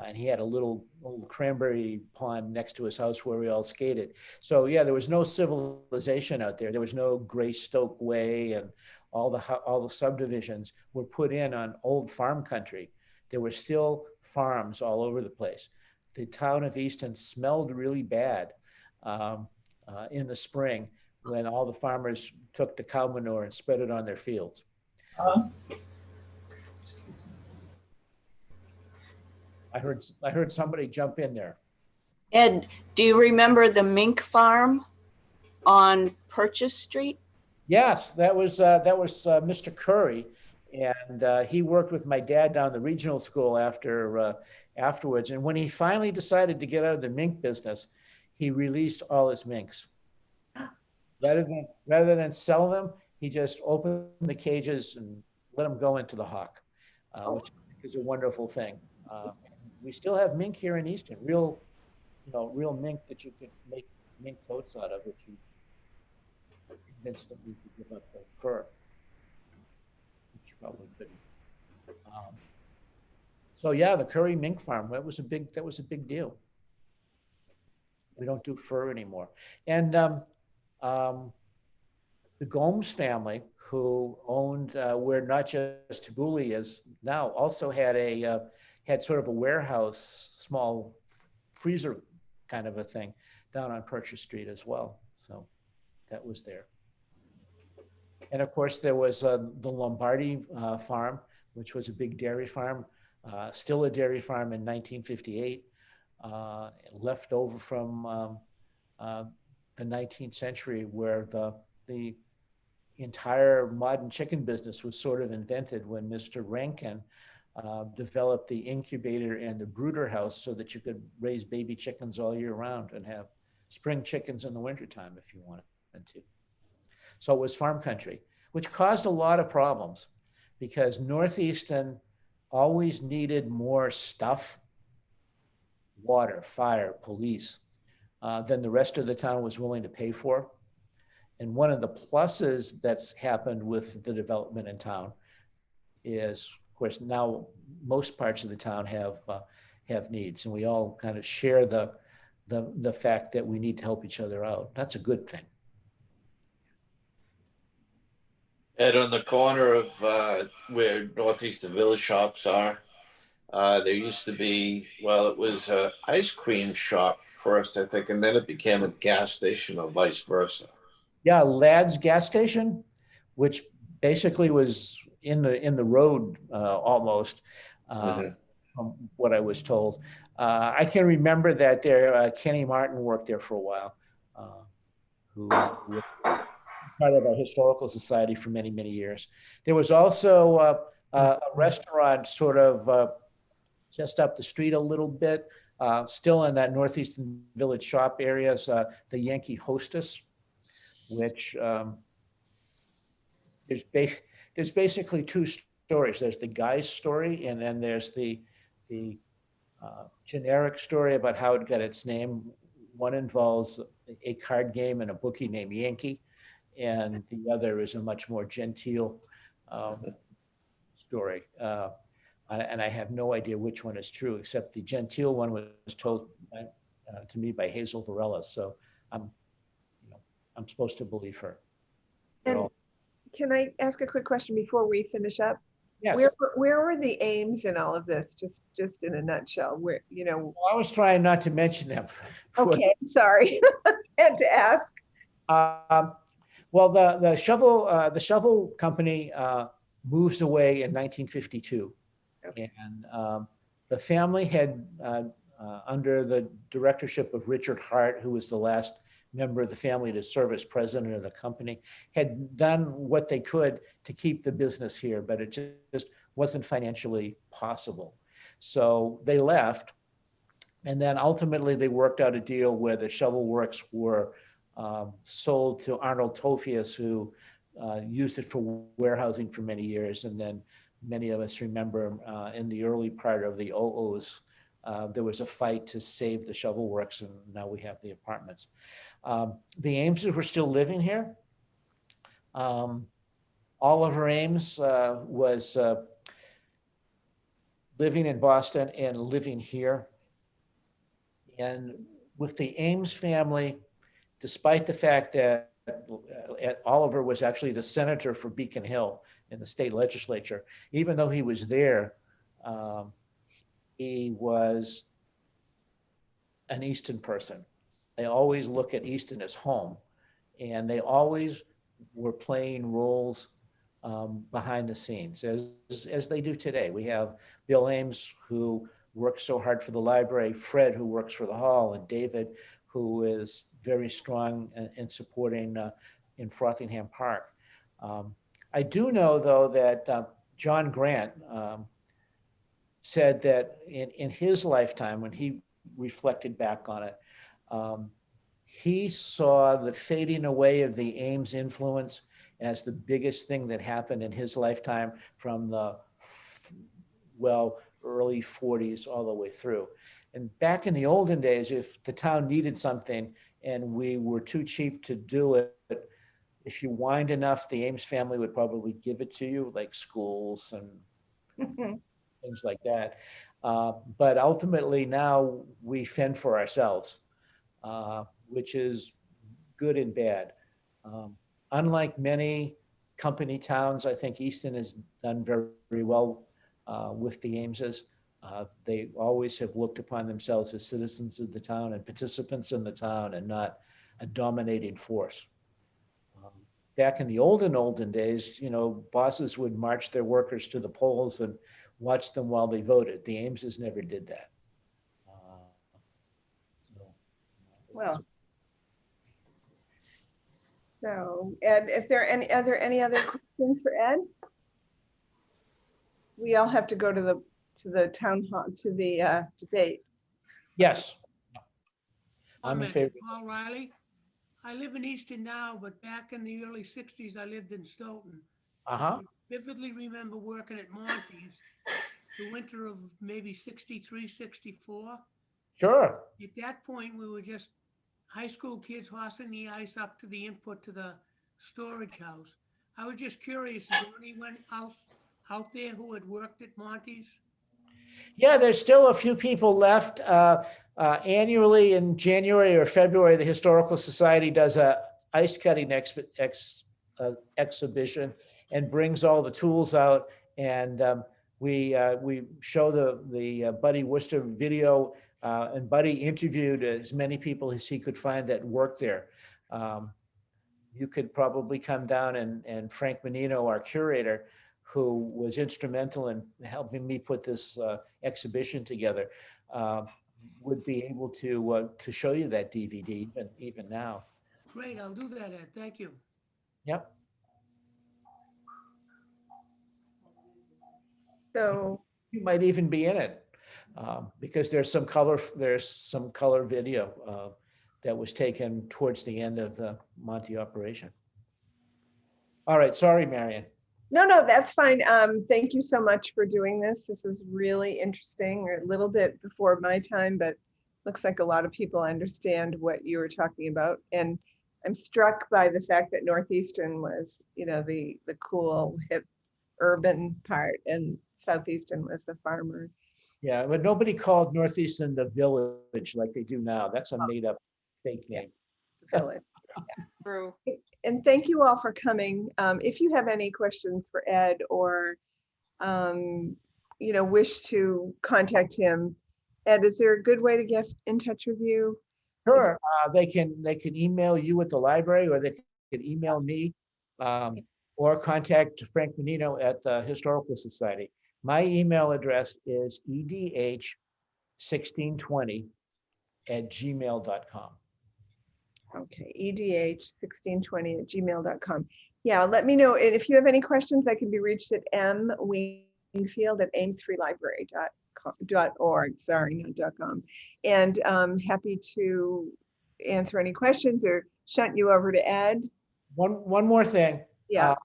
And he had a little cranberry pond next to his house where we all skated. So yeah, there was no civilization out there. There was no Greystoke Way, and all the subdivisions were put in on old farm country. There were still farms all over the place. The town of Easton smelled really bad in the spring when all the farmers took the cow manure and spread it on their fields. I heard somebody jump in there. Ed, do you remember the mink farm on Purchase Street? Yes, that was Mr. Curry, and he worked with my dad down the regional school afterwards. And when he finally decided to get out of the mink business, he released all his minks. Rather than sell them, he just opened the cages and let them go into the hawk, which I think is a wonderful thing. We still have mink here in Easton, real mink that you could make mink coats out of if you convinced them you could give up the fur, which you probably couldn't. Um, so yeah, the Curry Mink Farm, that was a big deal. We don't do fur anymore. And um, the Gomes family, who owned where not just Tabuli is now, also had sort of a warehouse, small freezer kind of a thing down on Purchase Street as well. So that was there. And of course, there was the Lombardi farm, which was a big dairy farm, still a dairy farm in 1958, left over from the 19th century, where the entire modern chicken business was sort of invented when Mr. Rankin developed the incubator and the brooder house so that you could raise baby chickens all year round and have spring chickens in the wintertime if you wanted to. So it was farm country, which caused a lot of problems because Northeastern always needed more stuff, water, fire, police, than the rest of the town was willing to pay for. And one of the pluses that's happened with the development in town is, of course, now most parts of the town have needs, and we all kind of share the fact that we need to help each other out. That's a good thing. And on the corner of where Northeastern Village shops are, there used to be, well, it was an ice cream shop first, I think, and then it became a gas station or vice versa. Yeah, Ladd's gas station, which basically was in the road almost, from what I was told. I can remember that there, Kenny Martin worked there for a while, who was part of our historical society for many, many years. There was also a restaurant sort of just up the street a little bit, still in that Northeastern Village shop areas, the Yankee Hostess, which there's basically two stories. There's the guy's story, and then there's the generic story about how it got its name. One involves a card game and a bookie named Yankee, and the other is a much more genteel story. And I have no idea which one is true, except the genteel one was told to me by Hazel Varela. So I'm supposed to believe her. And can I ask a quick question before we finish up? Yes. Where were the Ames in all of this? Just in a nutshell, where, Well, I was trying not to mention them. Okay, sorry, had to ask. Well, the shovel company moves away in 1952, okay. And the family had, under the directorship of Richard Hart, who was the last member of the family to serve as president of the company, had done what they could to keep the business here, but it just wasn't financially possible. So they left, and then ultimately they worked out a deal where the shovel works were sold to Arnold Tofius, who used it for warehousing for many years. And then many of us remember in the early part of the 00s, there was a fight to save the shovel works, and now we have the apartments. The Ameses were still living here. Oliver Ames was living in Boston and living here. And with the Ames family, despite the fact that Oliver was actually the senator for Beacon Hill in the state legislature, even though he was there, he was an Easton person. They always look at Easton as home, and they always were playing roles behind the scenes, as they do today. We have Bill Ames, who works so hard for the library, Fred, who works for the hall, and David, who is very strong in supporting in Frothingham Park. I do know, though, that John Grant said that in his lifetime, when he reflected back on it, he saw the fading away of the Ames influence as the biggest thing that happened in his lifetime from the, early 40s all the way through. And back in the olden days, if the town needed something and we were too cheap to do it, if you whined enough, the Ames family would probably give it to you, like schools and things like that. But ultimately now we fend for ourselves, which is good and bad. Unlike many company towns, I think Easton has done very, very well with the Ameses. They always have looked upon themselves as citizens of the town and participants in the town and not a dominating force. Back in the olden days, bosses would march their workers to the polls and watch them while they voted. The Ameses never did that. Well, so Ed, if there are any other questions for Ed? We all have to go to the town hall, to the debate. Yes. I'm in favor. Paul Riley. I live in Easton now, but back in the early 60s, I lived in Stoughton. Uh-huh. I vividly remember working at Monty's the winter of maybe 63, 64. Sure. At that point, we were just high school kids horsing the ice up to the input to the storage house. I was just curious, is there anyone else out there who had worked at Monty's? Yeah, there's still a few people left. Annually in January or February, the Historical Society does a ice cutting exhibition and brings all the tools out. And we show the Buddy Worcester video, and Buddy interviewed as many people as he could find that worked there. You could probably come down and Frank Menino, our curator, who was instrumental in helping me put this exhibition together, would be able to show you that DVD even now. Great, I'll do that, Ed. Thank you. Yep. So you might even be in it, because there's some color video that was taken towards the end of the Monty operation. All right, sorry, Marion. No, that's fine. Thank you so much for doing this. This is really interesting, a little bit before my time, but looks like a lot of people understand what you were talking about. And I'm struck by the fact that Northeastern was, the cool, hip, urban part, and Southeastern was the farmer. Yeah, but nobody called Northeastern the village like they do now. That's a made up fake name. Village. Yeah. True. And thank you all for coming. If you have any questions for Ed or, wish to contact him, Ed, is there a good way to get in touch with you? Sure. They can email you at the library, or they can email me, or contact Frank Menino at the Historical Society. My email address is edh1620@gmail.com. Okay, edh1620@gmail.com. Yeah, let me know. And if you have any questions, I can be reached at mwingfield@amesfreelibrary.org. Sorry, not .com. And happy to answer any questions or shunt you over to Ed. One more thing. Yeah.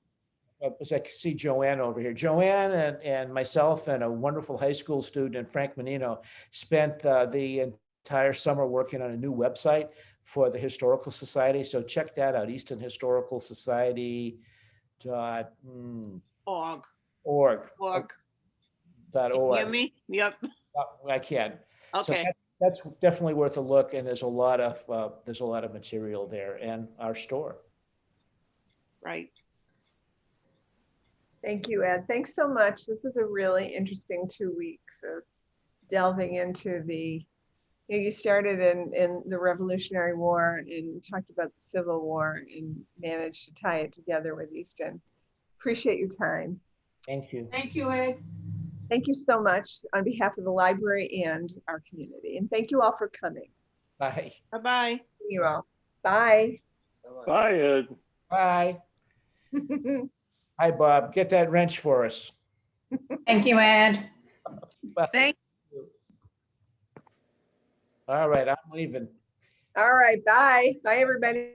As I can see Joanne over here. Joanne and myself and a wonderful high school student, Frank Menino, spent the entire summer working on a new website for the Historical Society. So check that out, Easton Historical Society .org. .org. Hear me? Yep. I can. Okay. So that's definitely worth a look, and there's a lot of material there, and our store. Right. Thank you, Ed. Thanks so much. This was a really interesting 2 weeks of delving into you started in the Revolutionary War and talked about the Civil War and managed to tie it together with Easton. Appreciate your time. Thank you. Thank you, Ed. Thank you so much on behalf of the library and our community. And thank you all for coming. Bye. Bye-bye. You all. Bye. Bye, Ed. Bye. Hi, Bob. Get that wrench for us. Thank you, Ed. Thank All right, I'm leaving. All right, bye. Bye, everybody.